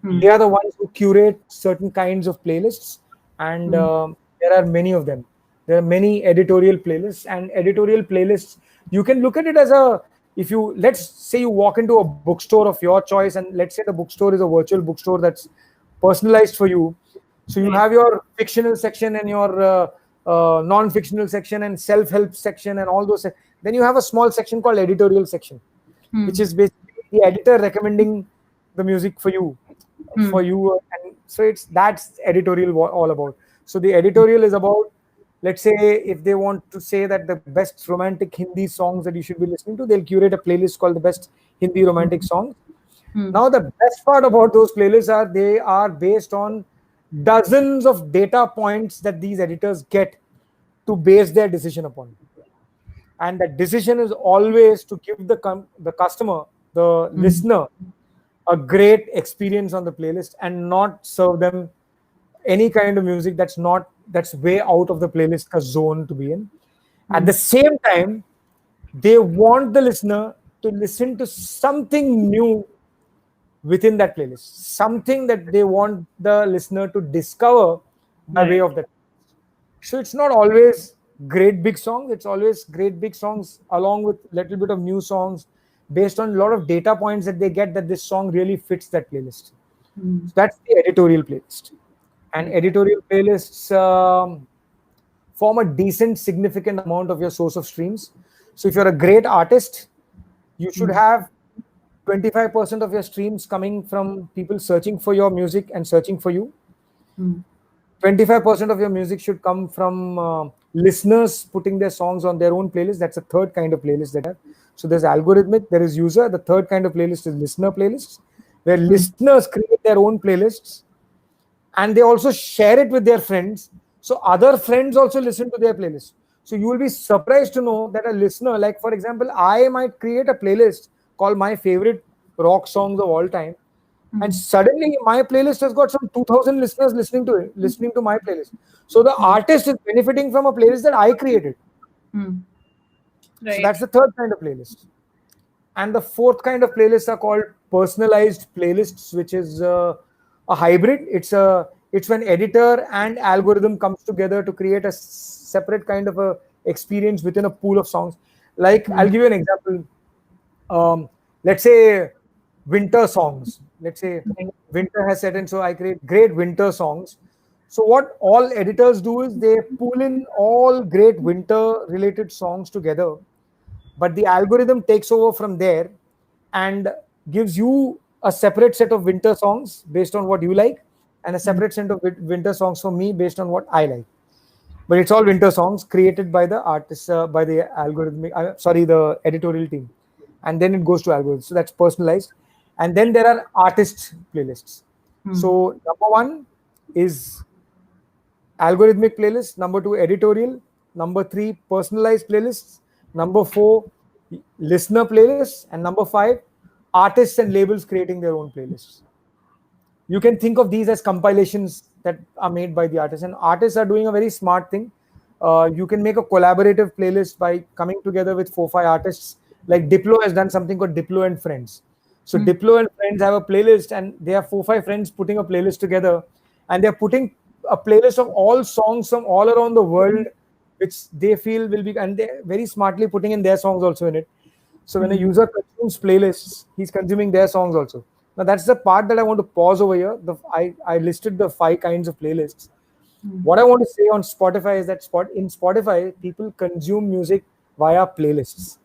They Hmm. are the ones who curate certain kinds of playlists, and Hmm. there are many of them. There are many editorial playlists, and editorial playlists, you can look at it as a, if you, let's say you walk into a bookstore of your choice, and let's say the bookstore is a virtual bookstore that's personalized for you. So you Right. have your fictional section and your non-fictional section and self-help section and all those. Then you have a small section called editorial section, which Hmm. is basically the editor recommending the music Hmm. for you, and so it's that's editorial all about. So the editorial is about let's say if they want to say that the best romantic Hindi songs that you should be listening to, they'll curate a playlist called the best Hindi romantic songs. Hmm. Now, the best part about those playlists are they are based on dozens of data points that these editors get to base their decision upon. And that decision is always to give the customer, the Hmm. listener, a great experience on the playlist and not serve them any kind of music that's way out of the playlist zone to be in. At the Hmm. same time, they want the listener to listen to something new within that playlist, something that they want the listener to discover by way Right. of that. So it's not always great big songs, it's always great big songs along with little bit of new songs based on a lot of data points that they get that this song really fits that playlist. Hmm. So that's the editorial playlist. And Okay. editorial playlists form a decent, significant amount of your source of streams. So if you're a great artist, you should Hmm. have 25% of your streams coming from people searching for your music and searching for you. Hmm. 25% of your music should come from listeners putting their songs on their own playlist. That's a third kind of playlist that I have. So there's algorithmic, there is user. The third kind of playlist is listener playlists, where Hmm. listeners create their own playlists and they also share it with their friends. So other friends also listen to their playlist. So you will be surprised to know that a listener, like for example, I might create a playlist called my favorite rock songs of all time, and Hmm. suddenly my playlist has got some 2,000 listeners listening to it, listening to my playlist. So the Hmm. artist is benefiting from a playlist that I created. Hmm. So Right. that's the third kind of playlist. And the fourth kind of playlists are called personalized playlists, which is a hybrid. It's when editor and algorithm comes together to create a separate kind of a experience within a pool of songs. Like Hmm. I'll give you an example. Let's say winter songs. Let's say Right. winter has set in, so I create great winter songs. So what all editors do is they pull in all great winter related songs together, but the algorithm takes over from there and gives you a separate set of winter songs based on what you like and a Hmm. separate set of winter songs for me based on what I like. But it's all winter songs created by the artists, by the algorithmic, sorry, the editorial team. And then it goes to algorithms. So that's personalized. And then there are artist playlists. Hmm. So number one is algorithmic playlists. Number two, editorial. Number three, personalized playlists. Number four, listener playlists. And number five, artists and labels creating their own playlists. You can think of these as compilations that are made by the artists, and artists are doing a very smart thing. You can make a collaborative playlist by coming together with 4 5 artists. Like Diplo has done something called Diplo and Friends. So Hmm. Diplo and Friends have a playlist, and they have 4 5 friends putting a playlist together, and they're putting a playlist of all songs from all around the world which they feel will be, and they're very smartly putting in their songs also in it. So when a Hmm. user consumes playlists, he's consuming their songs also. Now that's the part that I want to pause over here. I listed the 5 kinds of playlists. Hmm. What I want to say on Spotify is that in Spotify, people consume music via playlists.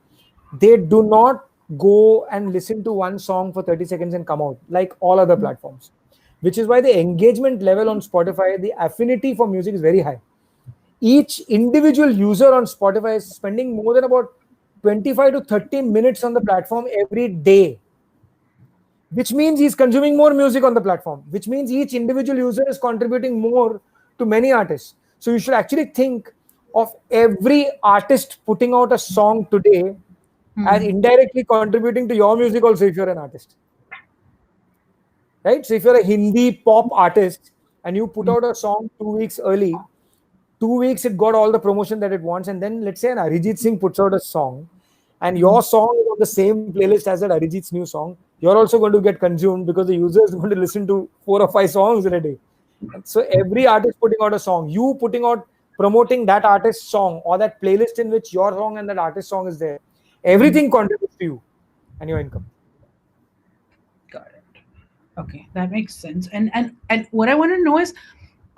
They do not go and listen to one song for 30 seconds and come out like all other platforms. Which is why the engagement level on Spotify, the affinity for music is very high. Each individual user on Spotify is spending more than about 25 to 30 minutes on the platform every day, which means he's consuming more music on the platform, which means each individual user is contributing more to many artists. So you should actually think of every artist putting out a song today as Hmm. indirectly contributing to your music also if you're an artist, right? So if you're a Hindi pop artist and you put Hmm. out a song 2 weeks early, 2 weeks it got all the promotion that it wants, and then let's say an Arijit Singh puts out a song, and Hmm. your song is on the same playlist as that Arijit's new song, you're also going to get consumed because the user is going to listen to 4 or 5 songs in a day. And so every artist putting out a song, you putting out promoting that artist's song or that playlist in which your song and that artist song is there, Hmm. everything contributes to you and your income. Got it. Okay, that makes sense. And what I want to know is,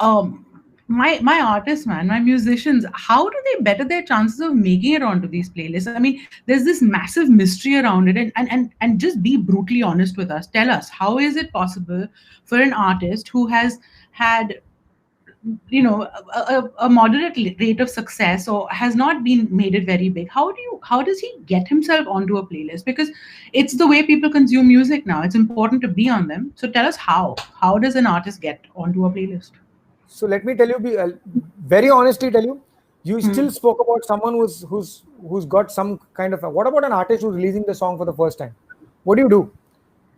um, my artists, man, my musicians, how do they better their chances of making it onto these playlists? I mean, there's this massive mystery around it, and just be brutally honest with us. Tell us, how is it possible for an artist who has had a moderate rate of success or has not been made it very big, how does he get himself onto a playlist? Because it's the way people consume music now. It's important to be on them. So tell us, how does an artist get onto a playlist? So let me tell you, very honestly tell you, you Hmm. still spoke about someone who's got some kind of. What about an artist who's releasing the song for the first time? What do?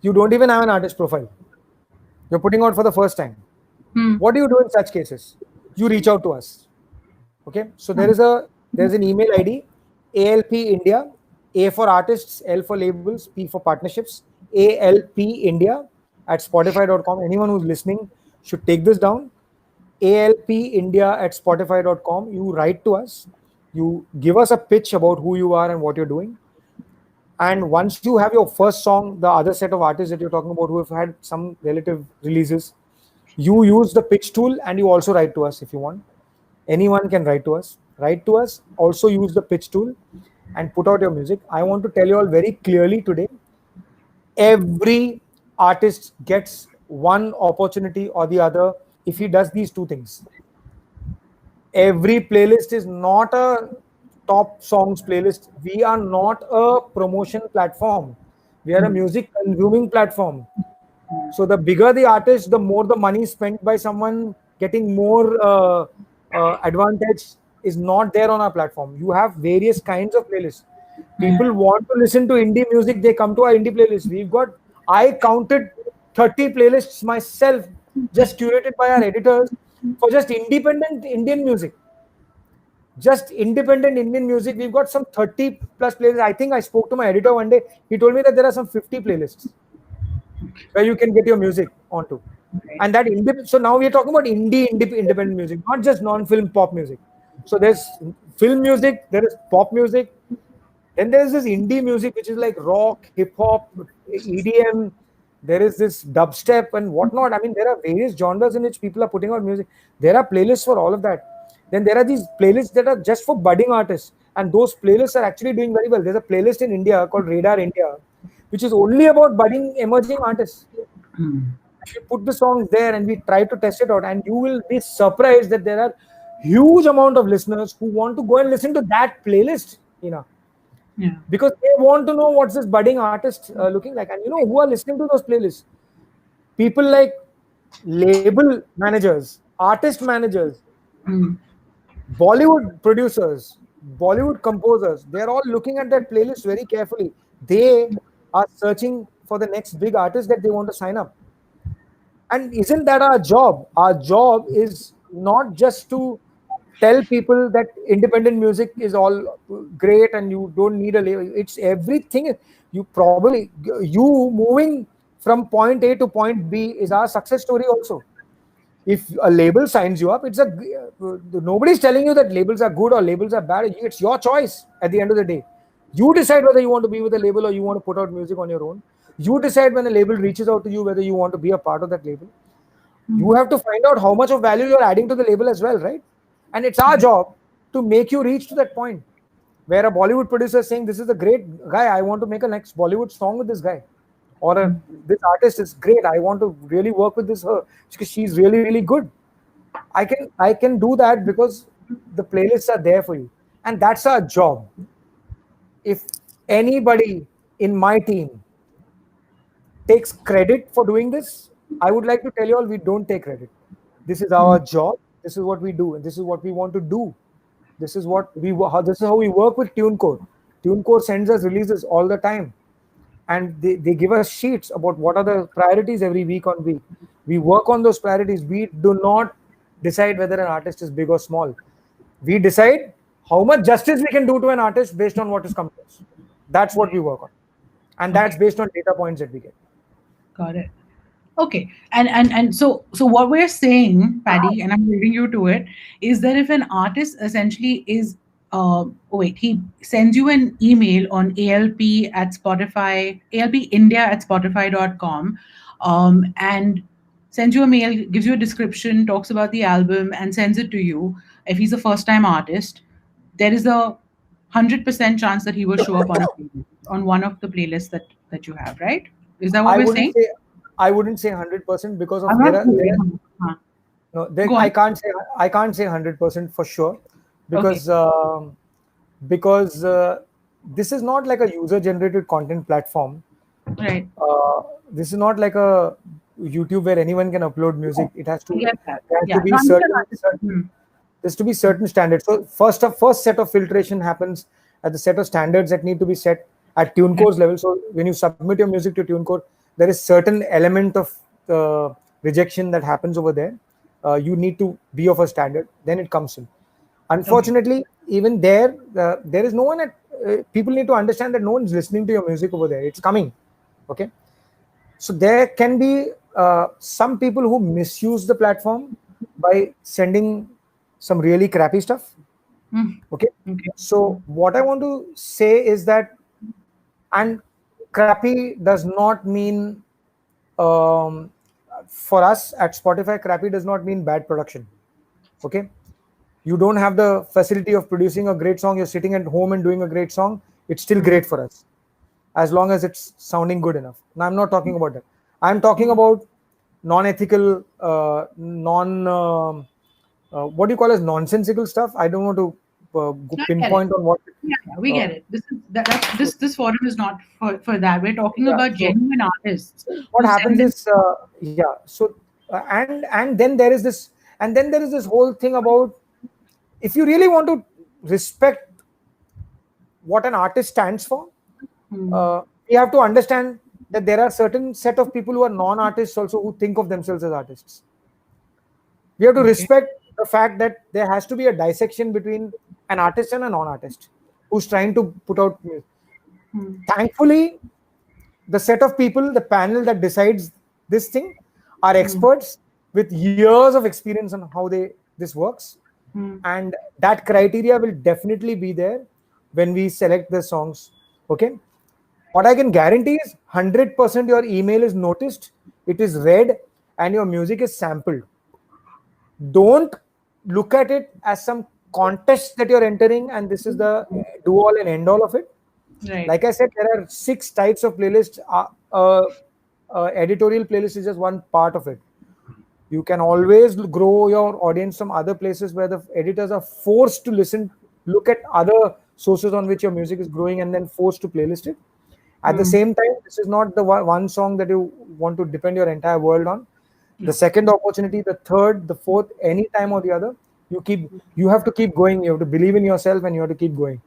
You don't even have an artist profile. You're putting out for the first time. Hmm. What do you do in such cases? You reach out to us. Okay. So there's an email ID, ALP India, A for artists, L for labels, P for partnerships, ALP India at Spotify.com. Anyone who's listening should take this down. ALPindia at Spotify.com. You write to us. You give us a pitch about who you are and what you're doing. And once you have your first song, the other set of artists that you're talking about who have had some relative releases, you use the pitch tool and you also write to us if you want. Anyone can write to us. Write to us. Also use the pitch tool and put out your music. I want to tell you all very clearly today, every artist gets one opportunity or the other if he does these two things. Every playlist is not a top songs playlist. We are not a promotion platform. We are a music consuming platform. So the bigger the artist, the more the money spent by someone getting more advantage is not there on our platform. You have various kinds of playlists. People want to listen to indie music, they come to our indie playlist. I counted 30 playlists myself, just curated by our editors for just independent Indian music. Just independent Indian music. We've got some 30 plus playlists. I think I spoke to my editor one day. He told me that there are some 50 playlists where you can get your music onto. Right. And so now we are talking about independent music, not just non-film pop music. So there's film music, there is pop music, then there is this indie music which is like rock, hip hop, EDM. There is this dubstep and whatnot. I mean, there are various genres in which people are putting out music. There are playlists for all of that. Then there are these playlists that are just for budding artists, and those playlists are actually doing very well. There's a playlist in India called Radar India, which is only about budding emerging artists. We put the songs there and we try to test it out, and you will be surprised that there are huge amount of listeners who want to go and listen to that playlist, Yeah. because they want to know what's this budding artist looking like. And who are listening to those playlists? People like label managers, artist managers, Mm. Bollywood producers, Bollywood composers. They're all looking at that playlist very carefully. They are searching for the next big artist that they want to sign up. And isn't that our job? Our job is not just to tell people that independent music is all great and you don't need a label. It's everything. You moving from point A to point B is our success story also. If a label signs you up, nobody's telling you that labels are good or labels are bad. It's your choice at the end of the day. You decide whether you want to be with a label or you want to put out music on your own. You decide when a label reaches out to you whether you want to be a part of that label. You have to find out how much of value you're adding to the label as well, right? And it's our job to make you reach to that point where a Bollywood producer is saying, "This is a great guy. I want to make a next Bollywood song with this guy." Or this artist is great. I want to really work with this her because she's really, really good. I can do that because the playlists are there for you. And that's our job. If anybody in my team takes credit for doing this, I would like to tell you all we don't take credit. This is our job. This is what we do, and this is what we want to do. This is how we work with TuneCore. TuneCore sends us releases all the time, and they give us sheets about what are the priorities every week on week. We work on those priorities. We do not decide whether an artist is big or small. We decide how much justice we can do to an artist based on what is coming to us. That's what we work on, and that's Okay. based on data points that we get. Got it. Okay. And so what we're saying, Paddy, and I'm leading you to it, is that if an artist essentially is he sends you an email on ALP at Spotify, ALPindia at Spotify.com, and sends you a mail, gives you a description, talks about the album, and sends it to you. If he's a first time artist, there is a 100% chance that he will show up on a playlist, on one of the playlists that you have, right? Is that what I we're wouldn't saying? say I wouldn't say 100% because I'm of not sure. Huh. No, Go I on. can't say, 100% for sure, Okay. because because this is not like a user generated content platform. Right. This is not like a YouTube where anyone can upload music. No, It has I to, get that. there has to Yeah. be No, I'm just certain Hmm. there's to be certain standards. So first set of filtration happens at the set of standards that need to be set at Right. TuneCore's level. So when you submit your music to TuneCore, there is certain element of rejection that happens over there. You need to be of a standard, then it comes in. Okay. Unfortunately, even there, there is no one at. People need to understand that no one's listening to your music over there. It's coming, okay. So there can be some people who misuse the platform by sending some really crappy stuff. Mm. Okay. Okay. So what I want to say is that, and crappy does not mean, um, for us at Spotify, crappy does not mean bad production. Okay. You don't have the facility of producing a great song. You're sitting at home and doing a great song. It's still Mm. great for us, as long as it's sounding good enough. Now, I'm not talking about that. I'm talking Mm. about non-ethical, what do you call as nonsensical stuff. I don't want to I get it. pinpoint on what. Yeah, yeah, we Uh, get it. This is that so, this forum is not for that. We're talking yeah. about So, genuine artists what who happens send in. is, yeah. So, and then there is this, whole thing about, if you really want to respect what an artist stands for, Hmm. uh, we have to understand that there are certain set of people who are non-artists also, who think of themselves as artists. We have to Okay. respect the fact that there has to be a dissection between an artist and a non-artist who's trying to put out music. Hmm. Thankfully, the set of people, the panel that decides this thing, are Hmm. experts with years of experience on how this works, Hmm. and that criteria will definitely be there when we select the songs. Okay. What I can guarantee is 100% your email is noticed, it is read, and your music is sampled. Don't look at it as some contest that you're entering and this is the do all and end all of it. Right. Like I said, there are 6 types of playlists. Editorial playlist is just one part of it. You can always grow your audience from other places where the editors are forced to look at other sources on which your music is growing, and then forced to playlist it. At the Hmm. same time, this is not the one song that you want to depend your entire world on. The No. second opportunity, the third, the fourth, any time or the other, you have to keep going. You have to believe in yourself and you have to keep going.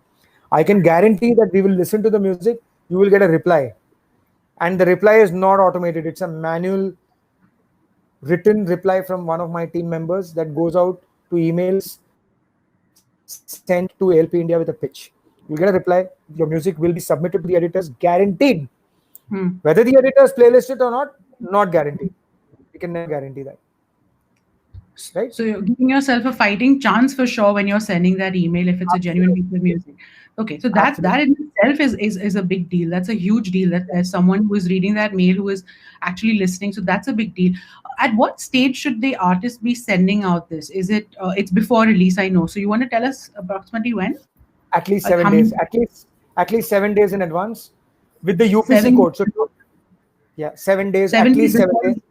I can guarantee that we will listen to the music, you will get a reply. And the reply is not automated, it's a manual written reply from one of my team members that goes out to emails sent to LP India with a pitch. You'll get a reply. Your music will be submitted to the editors, guaranteed. Hmm. Whether the editors playlist it or not, not guaranteed. We can never guarantee that, right? So you're giving yourself a fighting chance for sure when you're sending that email if it's a genuine piece Absolutely. of music. Okay, so that Absolutely. in itself is a big deal. That's a huge deal. That there's someone who is reading that mail who is actually listening. So that's a big deal. At what stage should the artist be sending out this? Is it it's before release? I know. So you want to tell us approximately when? At least Like how 7 days. many? At least 7 days in advance with the UPC 7, code. So yeah, 7 days, at 7 days least 7 days before.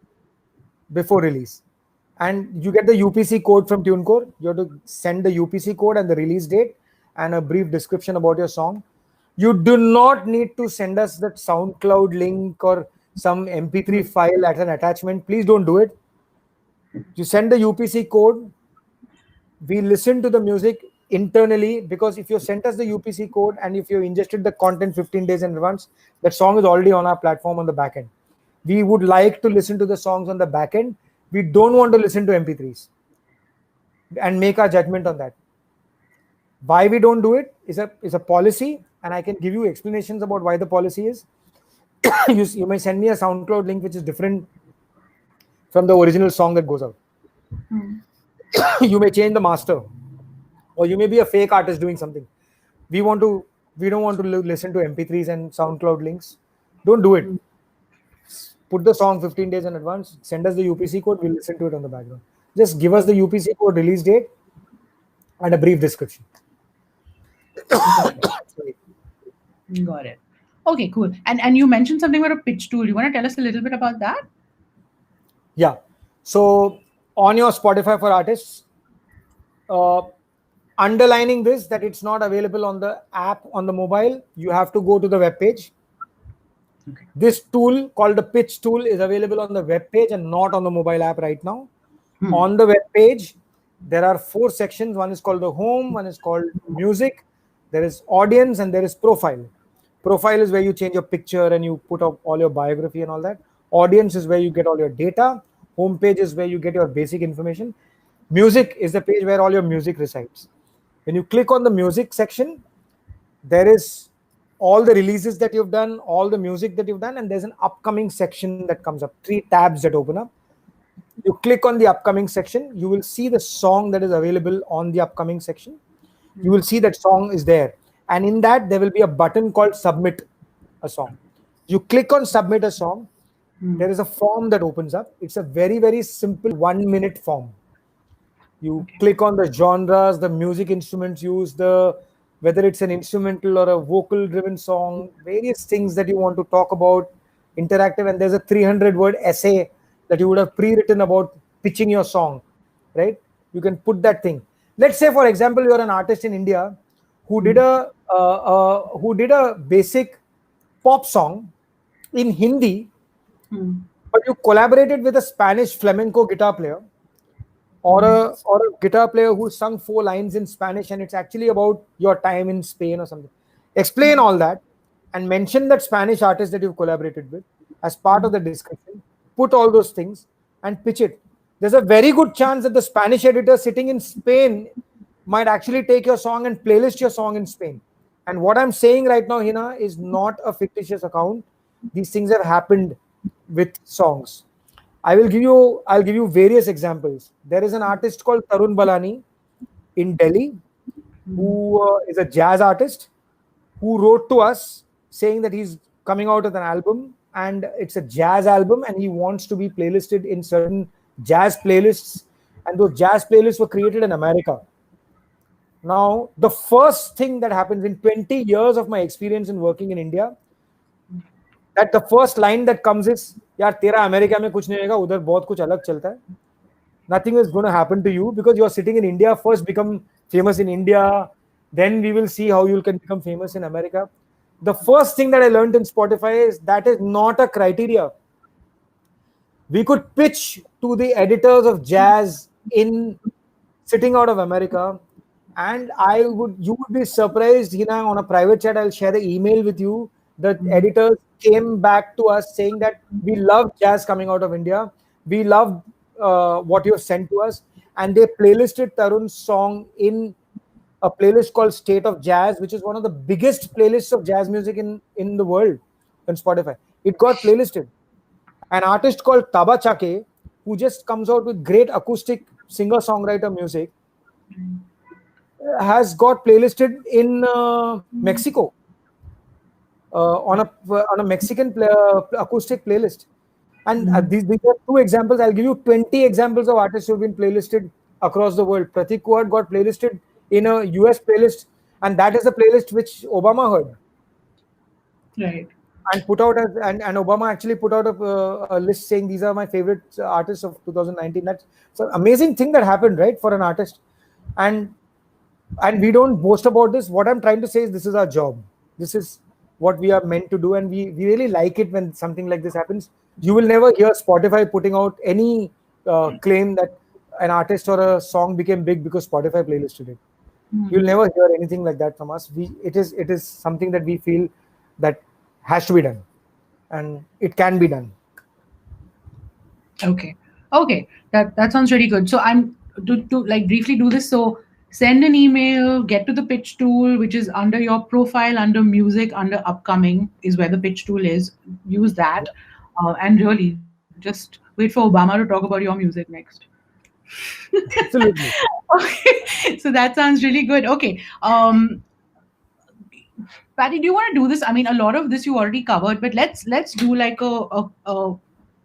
before release. And you get the UPC code from TuneCore. You have to send the UPC code and the release date and a brief description about your song. You do not need to send us that SoundCloud link or some MP3 file as an attachment. Please don't do it. You send the UPC code. We listen to the music internally, because if you sent us the UPC code and if you ingested the content 15 days in advance, that song is already on our platform on the back end. We would like to listen to the songs on the back end. We don't want to listen to MP3s and make our judgment on that. Why we don't do it is a policy, and I can give you explanations about why the policy is. You may send me a SoundCloud link which is different from the original song that goes out. You may change the master, or you may be a fake artist doing something. We want to. We don't want to listen to MP3s and SoundCloud links. Don't do it. Put the song 15 days in advance. Send us the UPC code. We'll listen to it on the background. Just give us the UPC code, release date, and a brief description. Got it. Sorry. Got it. Okay, cool. And you mentioned something about a pitch tool. You want to tell us a little bit about that? Yeah. So on your Spotify for Artists. Uh, Underlining this, that it's not available on the app on the mobile, you have to go to the web page. Okay. This tool called the pitch tool is available on the web page and not on the mobile app right now. Hmm. On the web page, there are 4 sections. One is called the home, one is called music, there is audience, and there is profile. Profile is where you change your picture and you put up all your biography and all that. Audience is where you get all your data. Homepage is where you get your basic information. Music is the page where all your music resides. When you click on the music section, there is all the releases that you've done, all the music that you've done, and there's an upcoming section that comes up, 3 tabs that open up. You click on the upcoming section, you will see the song that is available on the upcoming section. You will see that song is there. And in that, there will be a button called submit a song. You click on submit a song, Hmm. there is a form that opens up. It's a very, very simple 1 minute form. You Okay. click on the genres, the music instruments used, the whether it's an instrumental or a vocal driven song, various things that you want to talk about, interactive, and there's a 300-word essay that you would have pre-written about pitching your song, right? You can put that thing. Let's say, for example, you're an artist in India who did Hmm. a basic pop song in Hindi, Hmm. but you collaborated with a Spanish flamenco guitar player Hmm. or a guitar player who sung 4 lines in Spanish, and it's actually about your time in Spain or something. Explain all that and mention that Spanish artist that you've collaborated with as part of the discussion. Put all those things and pitch it. There's a very good chance that the Spanish editor sitting in Spain might actually take your song and playlist your song in Spain. And what I'm saying right now, Hina, is not a fictitious account. These things have happened with songs. I'll give you various examples. There is an artist called Tarun Balani in Delhi who is a jazz artist who wrote to us saying that he's coming out with an album and it's a jazz album and he wants to be playlisted in certain jazz playlists, and those jazz playlists were created in America. Now, the first thing that happens in 20 years of my experience in working in India, that the first line that comes is, यार तेरा America में कुछ नहीं होगा, उधर बहुत कुछ अलग चलता है. Nothing is going to happen to you because you're sitting in India. First become famous in India, then we will see how you can become famous in America. The first thing that I learned in Spotify is that is not a criteria. We could pitch to the editors of jazz in sitting out of America, and you would be surprised, on a private chat, I'll share the email with you. The editors came back to us saying that we love jazz coming out of India. We love what you have sent to us. And they playlisted Tarun's song in a playlist called State of Jazz, which is one of the biggest playlists of jazz music in the world on Spotify. It got playlisted. An artist called Taba Chake, who just comes out with great acoustic singer-songwriter music, has got playlisted in Mexico on a Mexican acoustic playlist. And these are 2 examples. I'll give you 20 examples of artists who've been playlisted across the world. Pratik Kuwad got playlisted in a US playlist, and that is the playlist which Obama heard Right. and put out and Obama actually put out a list saying these are my favorite artists of 2019. That's an amazing thing that happened, right, for an artist. And we don't boast about this. What I'm trying to say is this is our job. This is what we are meant to do, and we really like it when something like this happens. You will never hear Spotify putting out any claim that an artist or a song became big because Spotify playlisted it. You'll never hear anything like that from us. It is something that we feel that has to be done, and it can be done. Okay. Okay. That sounds really good. So I'm to like briefly do this. So send an email, get to the pitch tool, which is under your profile, under music, under upcoming is where the pitch tool is. Use that, and really just wait for Obama to talk about your music next. Absolutely. Okay. So that sounds really good. Okay. Patty, do you want to do this? I mean, a lot of this you already covered, but let's do like a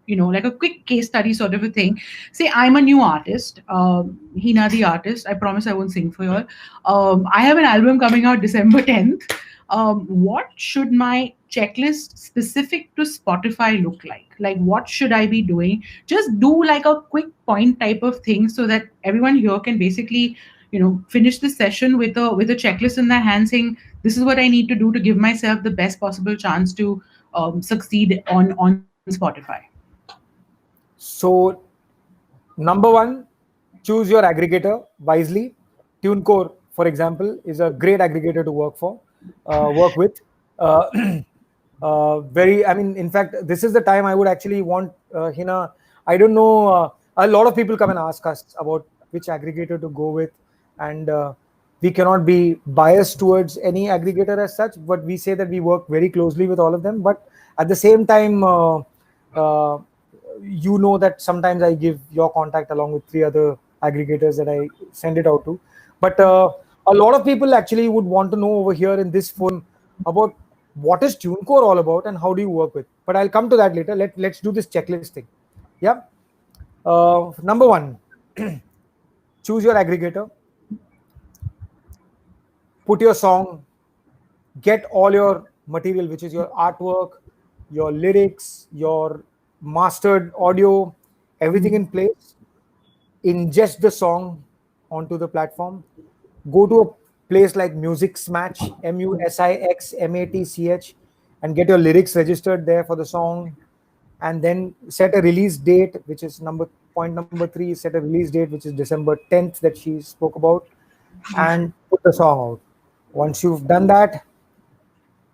like a quick case study sort of a thing. Say I'm a new artist, Hina the artist. I promise I won't sing for you all. I have an album coming out December 10th. what should my checklist specific to Spotify look like? Like, what should I be doing? Just do like a quick point type of thing so that everyone here can basically, finish the session with a checklist in their hand, saying, "This is what I need to do to give myself the best possible chance to succeed on Spotify." So, number one, choose your aggregator wisely. TuneCore, for example, is a great aggregator to work with. Uh, I mean, in fact, this is the time I would actually want Hina. I don't know. A lot of people come and ask us about which aggregator to go with, and we cannot be biased towards any aggregator as such. But we say that we work very closely with all of them. But at the same time, uh, you know that sometimes I give your contact along with 3 other aggregators that I send it out to. But a lot of people actually would want to know over here in this forum about what is TuneCore all about and how do you work with. But I'll come to that later. Let's do this checklist thing. Yeah. Number one, choose your aggregator, put your song, get all your material, which is your artwork, your lyrics, your mastered audio, everything in place. Ingest the song onto the platform. Go to a place like Musixmatch, Musixmatch, and get your lyrics registered there for the song. And then set a release date, which is point number 3. Set a release date, which is December 10th that she spoke about, and put the song out. Once you've done that,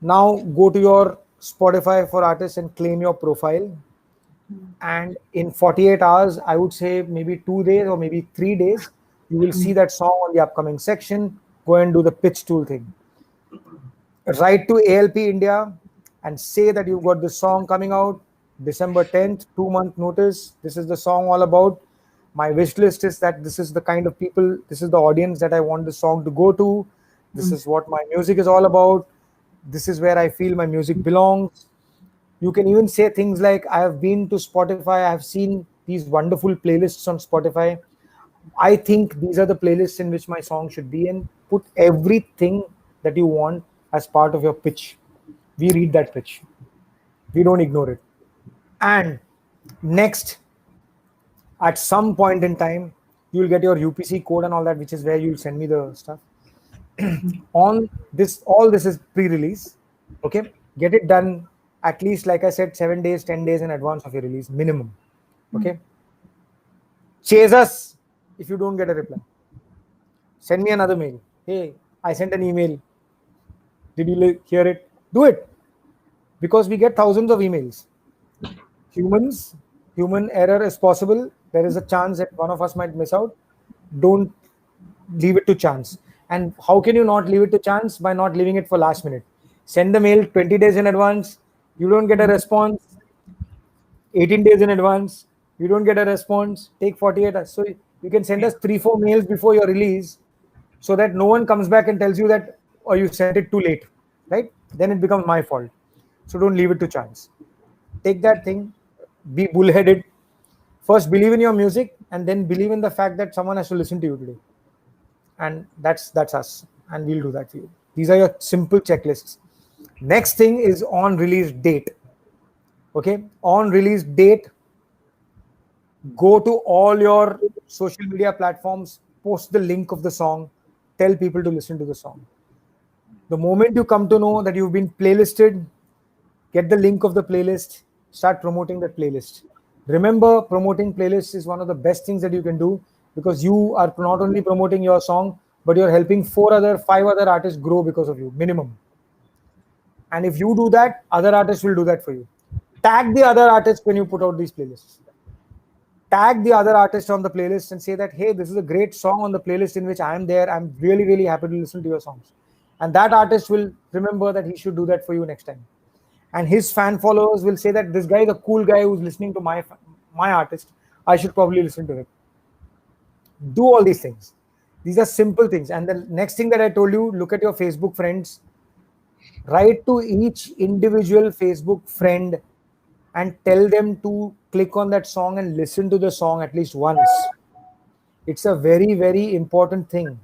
now go to your Spotify for artists and claim your profile. And in 48 hours, I would say maybe 2 days or maybe 3 days, you will see that song on the upcoming section. Go and do the pitch tool thing. Write to ALP India and say that you've got this song coming out December 10th, 2-month notice. This is the song all about. My wish list is that this is the kind of people, this is the audience that I want the song to go to. This is what my music is all about. This is where I feel my music belongs. You can even say things like, I have been to Spotify, I have seen these wonderful playlists on Spotify. I think these are the playlists in which my song should be in. Put everything that you want as part of your pitch. We read that pitch. We don't ignore it. And next, at some point in time, you will get your UPC code and all that, which is where you'll send me the stuff. On this, all this is pre-release. Okay, get it done at least, like I said, 7 days, 10 days in advance of your release, minimum. Okay. Chase us if you don't get a reply. Send me another mail. Hey, I sent an email. Did you hear it? Do it. Because we get thousands of emails. Human error is possible. There is a chance that one of us might miss out. Don't leave it to chance. And how can you not leave it to chance? By not leaving it for last minute. Send the mail 20 days in advance. You don't get a response 18 days in advance. You don't get a response, take 48 hours. So you can send us 3-4 mails before your release so that no one comes back and tells you that, oh, you sent it too late, right? Then it becomes my fault. So don't leave it to chance. Take that thing, be bullheaded. First, believe in your music, and then believe in the fact that someone has to listen to you today. And that's us, and we'll do that for you. These are your simple checklists. Next thing is on release date. Okay, on release date, go to all your social media platforms, post the link of the song, tell people to listen to the song. The moment you come to know that you've been playlisted, get the link of the playlist, start promoting that playlist. Remember, promoting playlists is one of the best things that you can do, because you are not only promoting your song, but you're helping 5 other artists grow because of you, minimum. And if you do that, other artists will do that for you. Tag the other artists when you put out these playlists. Tag the other artist on the playlist and say that, hey, this is a great song on the playlist in which I am there. I'm really, really happy to listen to your songs. And that artist will remember that he should do that for you next time. And his fan followers will say that this guy is a cool guy who's listening to my artist. I should probably listen to him. Do all these things. These are simple things. And the next thing that I told you, look at your Facebook friends. Write to each individual Facebook friend and tell them to click on that song and listen to the song at least once. It's a very, very important thing.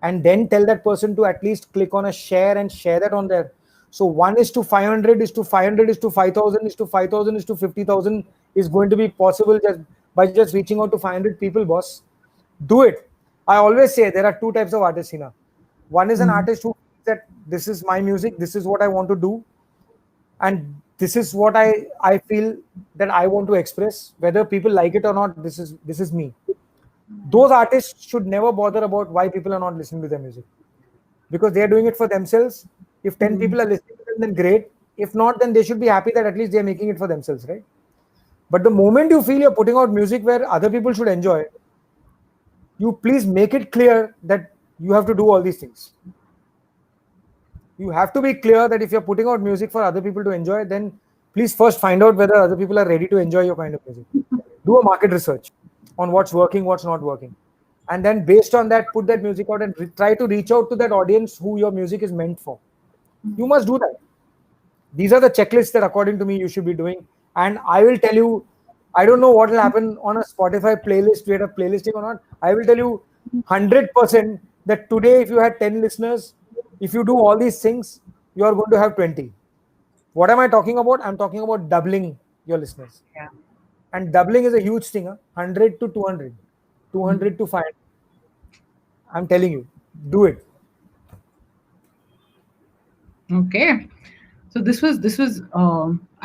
And then tell that person to at least click on a share and share that on their So 1 is to 500 is to 500 is to 5,000 is to 5,000 is to 50,000 is going to be possible just by just reaching out to 500 people, boss. Do it. I always say there are two types of artists, Hina. One is an Mm. artist who thinks that this is my music, this is what I want to do, and this is what I feel that I want to express. Whether people like it or not, this is me. Those artists should never bother about why people are not listening to their music, because they are doing it for themselves. If 10 Mm. people are listening to them, then great. If not, then they should be happy that at least they are making it for themselves, right? But the moment you feel you're putting out music where other people should enjoy, you please make it clear that you have to do all these things. You have to be clear that if you're putting out music for other people to enjoy, then please first find out whether other people are ready to enjoy your kind of music. Do a market research on what's working, what's not working. And then based on that, put that music out and try to reach out to that audience who your music is meant for. You must do that. These are the checklists that according to me you should be doing. And I will tell you, I don't know what will happen on a Spotify playlist, whether playlisting or not. I will tell you 100% that today if you had 10 listeners, if you do all these things, you are going to have 20. What am I talking about? I'm talking about doubling your listeners. Yeah. And doubling is a huge thing, huh? 100 to 200, Mm. 200 to 500. I'm telling you, do it. Okay. So this was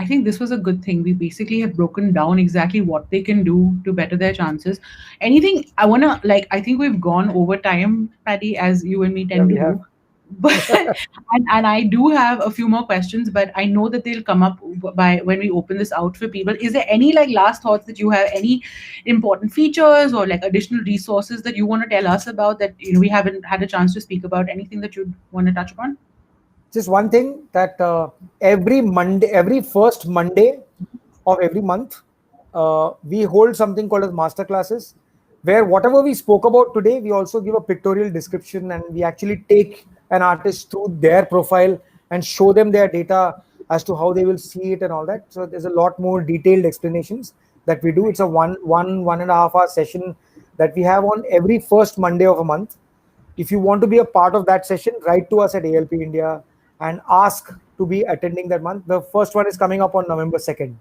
I think this was a good thing. We basically have broken down exactly what they can do to better their chances. Anything I wanna like I think we've gone over time, Paddy, as you and me Yeah, tend we to have. do. But and I do have a few more questions, but I know that they'll come up by when we open this out for people. Is there any like last thoughts that you have, any important features or like additional resources that you want to tell us about that we haven't had a chance to speak about? Anything that you'd want to touch upon? Just one thing that every Monday, every first Monday of every month, we hold something called as master classes, where whatever we spoke about today, we also give a pictorial description and we actually take an artist through their profile and show them their data as to how they will see it and all that. So there's a lot more detailed explanations that we do. It's a one and a half hour session that we have on every first Monday of a month. If you want to be a part of that session, write to us at ALP India and ask to be attending that month. The first one is coming up on November 2nd.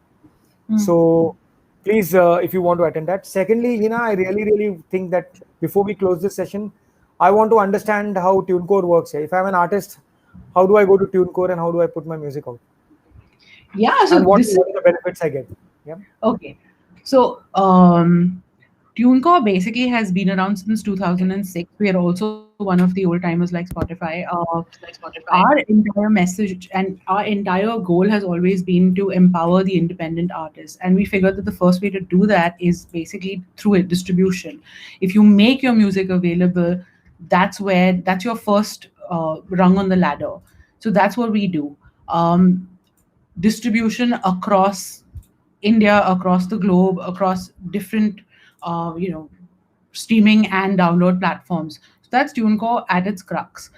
So please, if you want to attend that. Secondly, Hina, I really, really think that before we close this session, I want to understand how TuneCore works here. If I'm an artist, how do I go to TuneCore and how do I put my music out? Yeah, And so this is what are the benefits I get? Yeah. okay. So, TuneCore basically has been around since 2006. We are also one of the old timers like Spotify. Our entire message and our entire goal has always been to empower the independent artists. And we figured that the first way to do that is basically through a distribution. If you make your music available, that's your first rung on the ladder. So that's what we do. Distribution across India, across the globe, across different, streaming and download platforms. So that's TuneCore at its crux.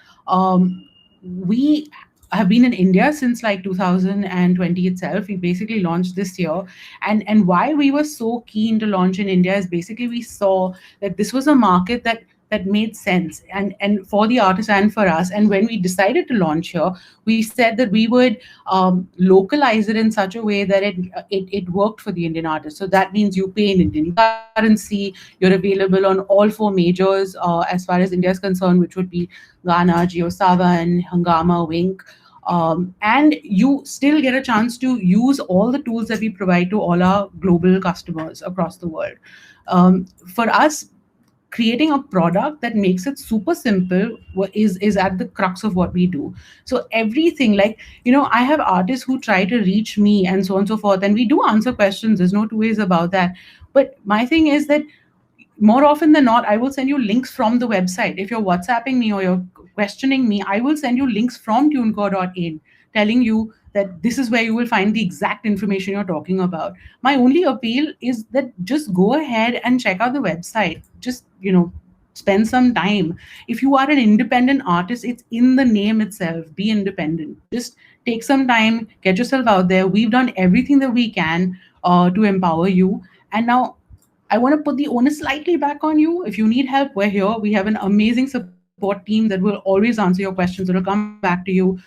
We have been in India since like 2020 itself. We basically launched this year, and why we were so keen to launch in India is basically we saw that this was a market that made sense and for the artists and for us. And when we decided to launch here, we said that we would localize it in such a way that it worked for the Indian artists. So that means you pay in Indian currency, you're available on all four majors as far as India is concerned, which would be Ghana, JioSaavn, Hungama, Wink. And you still get a chance to use all the tools that we provide to all our global customers across the world. For us, creating a product that makes it super simple is at the crux of what we do. So everything, like, I have artists who try to reach me and so on and so forth, and we do answer questions, there's no two ways about that. But my thing is that more often than not, I will send you links from the website. If you're WhatsApping me or you're questioning me, I will send you links from tunecore.in telling you that this is where you will find the exact information you're talking about. My only appeal is that just go ahead and check out the website. Just, spend some time. If you are an independent artist, it's in the name itself. Be independent. Just take some time, get yourself out there. We've done everything that we can to empower you. And now I want to put the onus slightly back on you. If you need help, we're here. We have an amazing support team. support team that will always answer your questions, that will come back to you.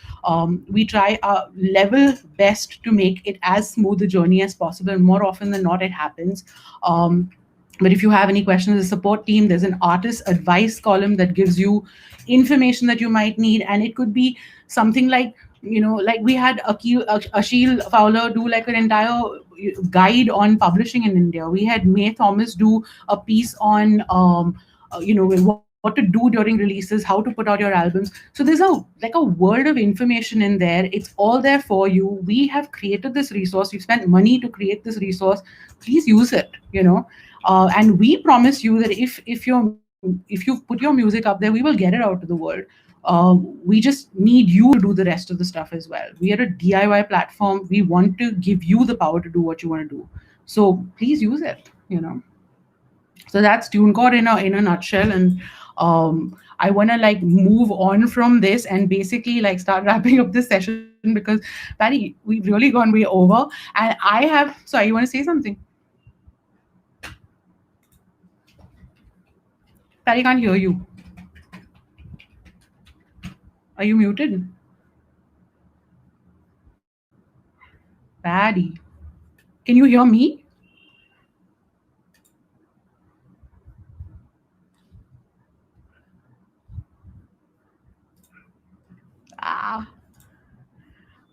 We try our level best to make it as smooth a journey as possible. More often than not, it happens. But if you have any questions, the support team, there's an artist advice column that gives you information that you might need. And it could be something like, like we had Ashil Fowler do like an entire guide on publishing in India. We had May Thomas do a piece on, what to do during releases, how to put out your albums. So there's a world of information in there. It's all there for you. We have created this resource. We spent money to create this resource. Please use it. And we promise you that if you put your music up there, we will get it out to the world. We just need you to do the rest of the stuff as well. We are a DIY platform. We want to give you the power to do what you want to do. So please use it. So that's TuneCore in a nutshell. And I want to like move on from this and basically like start wrapping up this session, because Patty, we've really gone way over. And I have, sorry, you want to say something? Patty, can't hear you. Are you muted? Patty, can you hear me? Ah,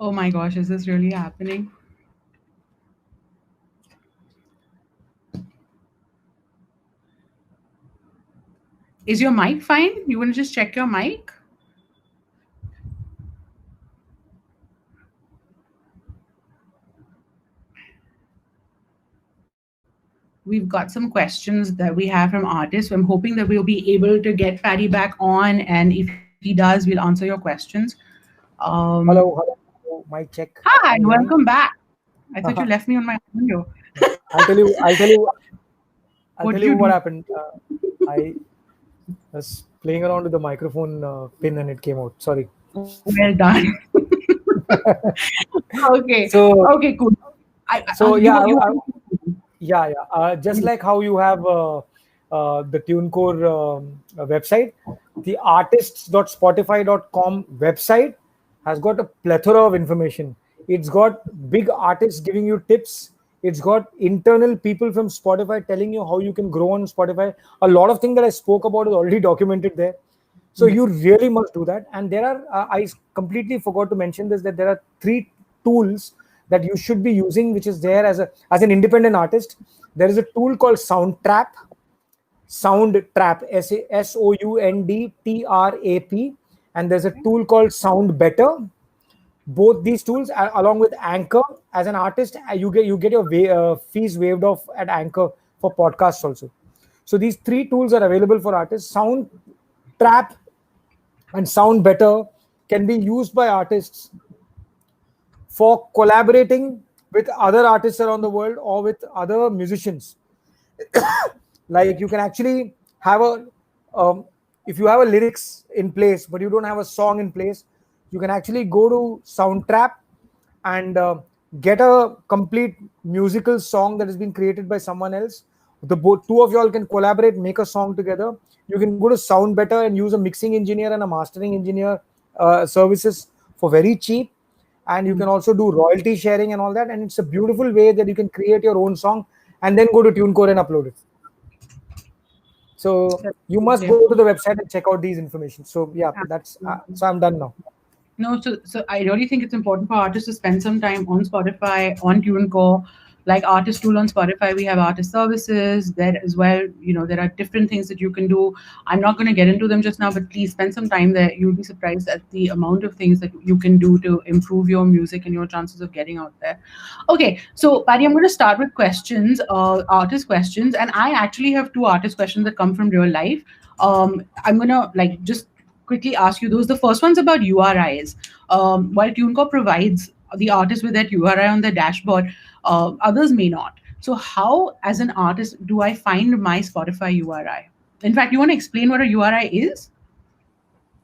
oh my gosh, is this really happening? Is your mic fine? You want to just check your mic? We've got some questions that we have from artists. I'm hoping that we'll be able to get Patty back on, and if he does, we'll answer your questions. Um, Hello, mic check. Hi, Can you hear me? welcome back. I thought you left me on my audio. I'll tell you. I'll What tell did you you what do? happened. I was playing around with the microphone pin and it came out. Sorry. Well done. Okay, So, okay, cool. so You yeah, were, you. yeah. Just like how you have the TuneCore website, the artists.spotify.com website has got a plethora of information. It's got big artists giving you tips. It's got internal people from Spotify telling you how you can grow on Spotify. A lot of things that I spoke about is already documented there. So you really must do that. And there are, I completely forgot to mention this, that there are 3 tools that you should be using, which is there as an independent artist. There is a tool called Soundtrap, Soundtrap, and there's a tool called Sound Better. Both these tools, along with Anchor, as an artist, you get your fees waived off at Anchor for podcasts also. So these 3 tools are available for artists. Soundtrap and Sound Better can be used by artists for collaborating with other artists around the world or with other musicians. Like you can actually have if you have a lyrics in place but you don't have a song in place, you can actually go to Soundtrap and get a complete musical song that has been created by someone else. The both two of y'all can collaborate, make a song together. You can go to Sound Better and use a mixing engineer and a mastering engineer services for very cheap, and you can also do royalty sharing and all that. And it's a beautiful way that you can create your own song and then go to TuneCore and upload it. So you must Yeah. go to the website and check out these information. So yeah, that's Absolutely. so I'm done now. No, so I really think it's important for artists to spend some time on Spotify, on TuneCore, like Artist Tool on Spotify. We have artist services there as well. There are different things that you can do. I'm not going to get into them just now, but please spend some time there. You'll be surprised at the amount of things that you can do to improve your music and your chances of getting out there. Okay, so Paddy, I'm going to start with questions, artist questions, and I actually have 2 artist questions that come from real life. I'm going to like just quickly ask you those. The first one's about URIs. While TuneCore provides the artist with that URI on the dashboard, others may not. So, how, as an artist, do I find my Spotify URI? In fact, you want to explain what a URI is?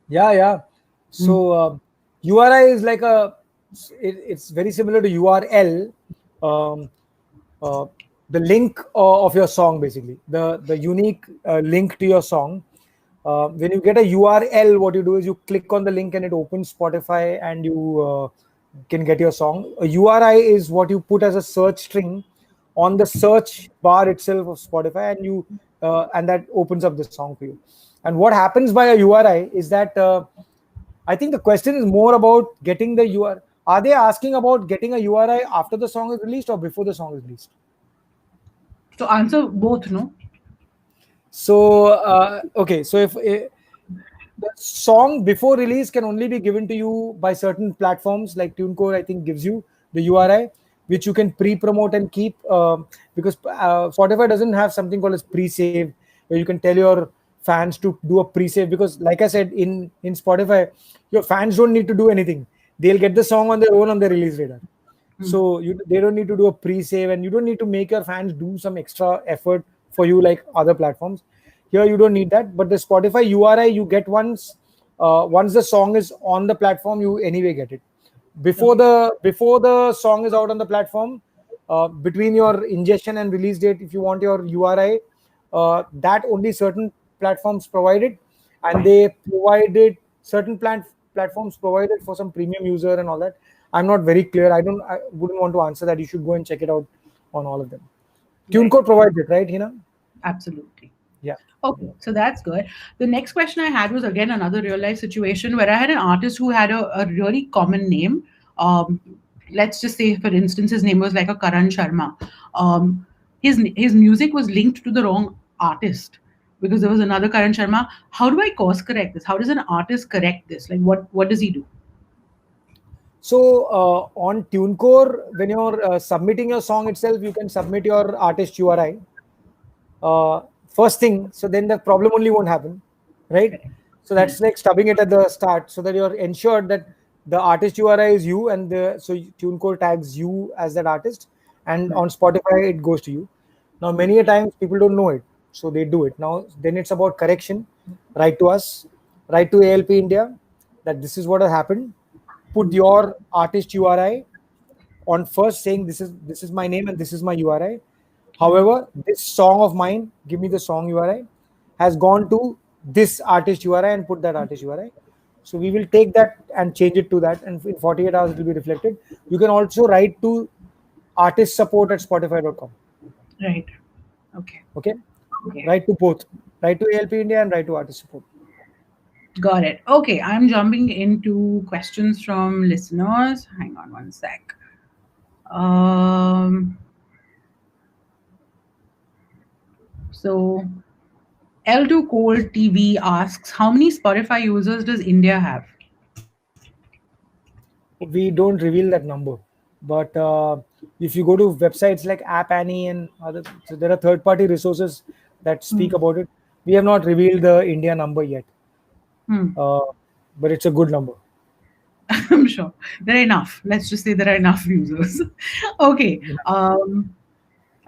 Yeah. Hmm. So URI is like it's very similar to URL. Um, uh, the link of your song, basically the unique link to your song. When you get a URL, what you do is you click on the link and it opens Spotify, and you can get your song. A URI is what you put as a search string on the search bar itself of Spotify, and and that opens up the song for you. And what happens by a URI is that I think the question is more about getting the URI. Are they asking about getting a URI after the song is released or before the song is released? So answer both, no? So okay, so if the song before release can only be given to you by certain platforms like TuneCore, I think, gives you the URI, which you can pre-promote and keep, because Spotify doesn't have something called as pre-save, where you can tell your fans to do a pre-save, because like I said, in Spotify, your fans don't need to do anything. They'll get the song on their own on their release radar. So they don't need to do a pre-save, and you don't need to make your fans do some extra effort for you like other platforms. Here you don't need that, but the Spotify URI you get once the song is on the platform, you anyway get it. Okay. Before the song is out on the platform, between your ingestion and release date, if you want your URI, that only certain platforms provide it, and they provided certain platforms provided for some premium user and all that. I'm not very clear. I wouldn't want to answer that. You should go and check it out on all of them. Right. TuneCore provides it, right, Hina? Absolutely. Yeah. Okay, so that's good. The next question I had was again another real life situation where I had an artist who had a really common name. Um, let's just say, for instance, his name was like a Karan Sharma. His music was linked to the wrong artist because there was another Karan Sharma. How do I course correct this? How does an artist correct this? Like, what does he do? So on TuneCore, when you're submitting your song itself, you can submit your artist URI. First thing, so then the problem only won't happen, right? Correct. So Hmm. that's like stubbing it at the start, so that you're ensured that the artist URI is you, and so TuneCore tags you as that artist, and Hmm. on Spotify it goes to you. Now, many a times people don't know it, so they do it. Now, then it's about correction. Write to us, write to ALP India, that this is what has happened. Put your artist URI on first, saying this is my name and this is my URI. However, this song of mine, give me the song URI, has gone to this artist URI, and put that artist URI. So we will take that and change it to that, and in 48 hours it will be reflected. You can also write to artist support at spotify.com. Right. Okay. Okay, Okay. write to both, write to ALP India and write to artist support. Got it. Okay, I'm jumping into questions from listeners. Hang on one sec. Um, so L2 Cold TV asks, how many Spotify users does India have? We don't reveal that number, but if you go to websites like App Annie and other, so there are third party resources that speak Hmm. about it. We have not revealed the India number yet, Hmm. uh, but it's a good number. I'm sure there are enough. Let's just say there are enough users. Okay. Yeah.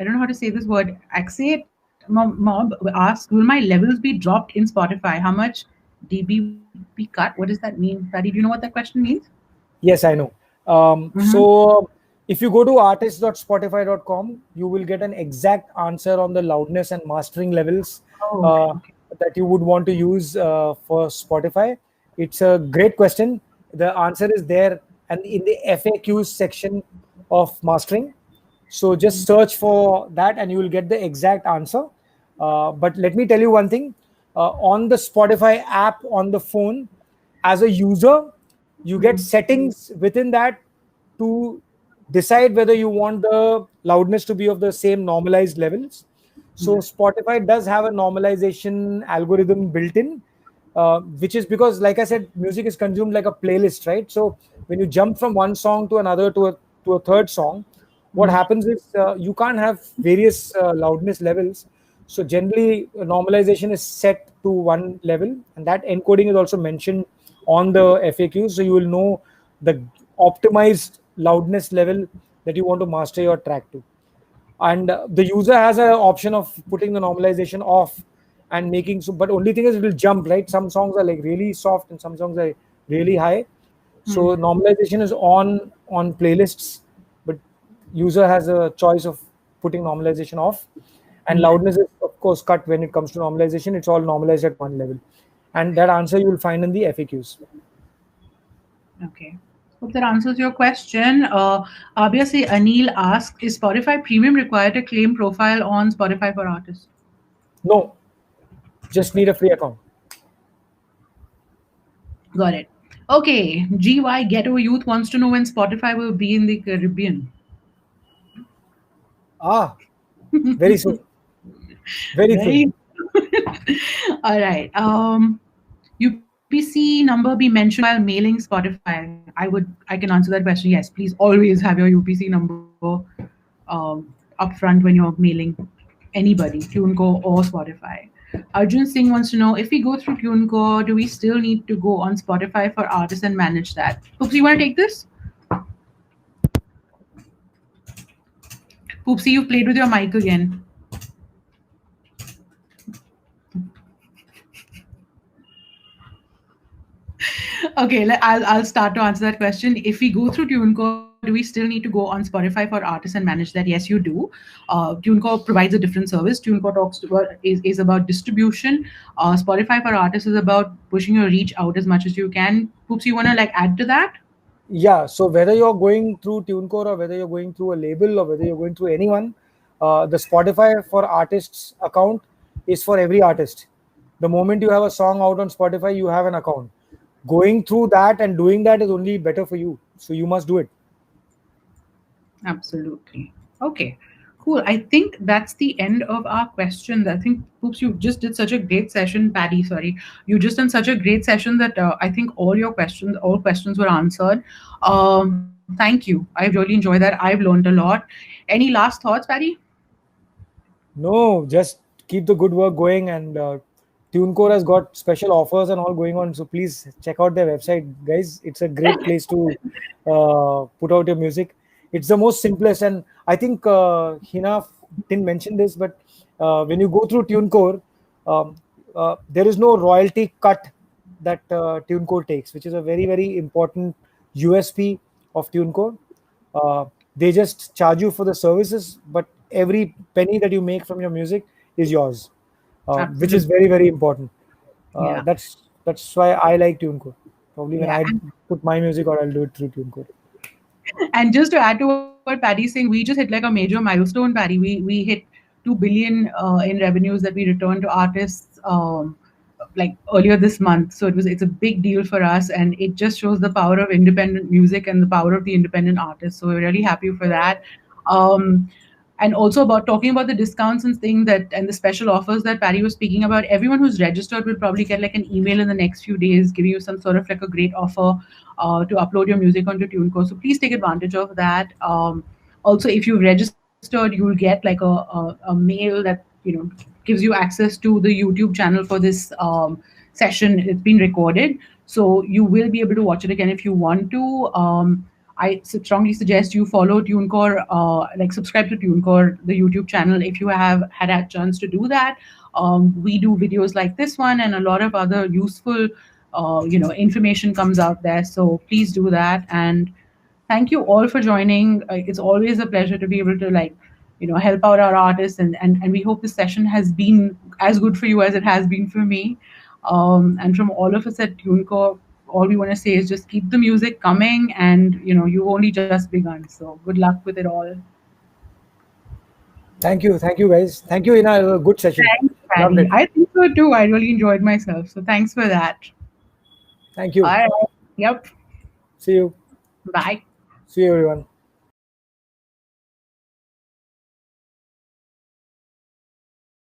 I don't know how to say this word. Axate Mob asks, will my levels be dropped in Spotify? How much dB will be cut? What does that mean? Paddy, do you know what that question means? Yes, I know. Mm-hmm. So if you go to artist.spotify.com, you will get an exact answer on the loudness and mastering levels Oh, okay. uh, that you would want to use for Spotify. It's a great question. The answer is there, and in the FAQs section of mastering. So just search for that, and you will get the exact answer. But let me tell you one thing: on the Spotify app on the phone, as a user, you get settings within that to decide whether you want the loudness to be of the same normalized levels. So Spotify does have a normalization algorithm built in, which is because, like I said, music is consumed like a playlist, right? So when you jump from one song to another to a third song, what happens is you can't have various loudness levels. So generally, normalization is set to one level, and that encoding is also mentioned on the FAQ, so you will know the optimized loudness level that you want to master your track to. And the user has an option of putting the normalization off and making so, but only thing is it will jump, right? Some songs are like really soft and some songs are really high. So normalization is on playlists, but user has a choice of putting normalization off. And loudness is, of course, cut when it comes to normalization. It's all normalized at one level. And that answer you will find in the FAQs. Okay. Hope that answers your question. Obviously, Anil asks, is Spotify Premium required to claim profile on Spotify for artists? No, just need a free account. Got it. Okay. GY Ghetto Youth wants to know when Spotify will be in the Caribbean. Ah, very soon. Very soon. Very. All right. UPC number be mentioned while mailing Spotify. I can answer that question. Yes, please always have your UPC number up front when you're mailing anybody, TuneCore or Spotify. Arjun Singh wants to know, if we go through TuneCore, do we still need to go on Spotify for artists and manage that? Poopsie, you want to take this? Poopsie, you've played with your mic again. Okay, I'll start to answer that question. If we go through TuneCore, do we still need to go on Spotify for artists and manage that? Yes, you do. TuneCore provides a different service. TuneCore is about distribution. Spotify for artists is about pushing your reach out as much as you can. Poops, you wanna like add to that? Yeah, so whether you're going through TuneCore or whether you're going through a label or whether you're going through anyone, the Spotify for artists account is for every artist. The moment you have a song out on Spotify, you have an account. Going through that and doing that is only better for you. So you must do it. Absolutely. Okay. Cool. I think that's the end of our questions. I think, Poops, you just did such a great session, Paddy. Sorry, you just done such a great session that I think all questions were answered. Thank you. I've really enjoyed that. I've learned a lot. Any last thoughts, Paddy? No, just keep the good work going. And TuneCore has got special offers and all going on. So please check out their website, guys. It's a great place to put out your music. It's the most simplest. And I think Hina didn't mention this, but when you go through TuneCore, um, there is no royalty cut that TuneCore takes, which is a very, very important USP of TuneCore. Uh, they just charge you for the services, but every penny that you make from your music is yours, which is Absolutely. very, very important. Yeah. That's why I like TuneCore. Probably when Yeah. I put my music, or I'll do it through TuneCore. And just to add to what Paddy's saying, we just hit like a major milestone, Paddy. We hit 2 billion in revenues that we returned to artists like earlier this month. So it's a big deal for us, and it just shows the power of independent music and the power of the independent artists. So we're really happy for that. Um, and also about talking about the discounts and things that and the special offers that Patty was speaking about. Everyone who's registered will probably get like an email in the next few days giving you some sort of like a great offer to upload your music onto TuneCore. So please take advantage of that. Also, if you've registered, you'll get like a mail that gives you access to the YouTube channel for this session. It's been recorded, so you will be able to watch it again if you want to. I strongly suggest you follow TuneCore, like subscribe to TuneCore, the YouTube channel, if you have had a chance to do that. We do videos like this one, and a lot of other useful, information comes out there. So please do that. And thank you all for joining. It's always a pleasure to be able to help out our artists, and we hope this session has been as good for you as it has been for me. And from all of us at TuneCore, all we want to say is just keep the music coming, and you've only just begun. So good luck with it all. Thank you, guys. Thank you, Ina. It was a good session. Thanks, Loved Patty. it. I think so too. I really enjoyed myself. So thanks for that. Thank All you. right. Yep. See you. Bye. See you, everyone.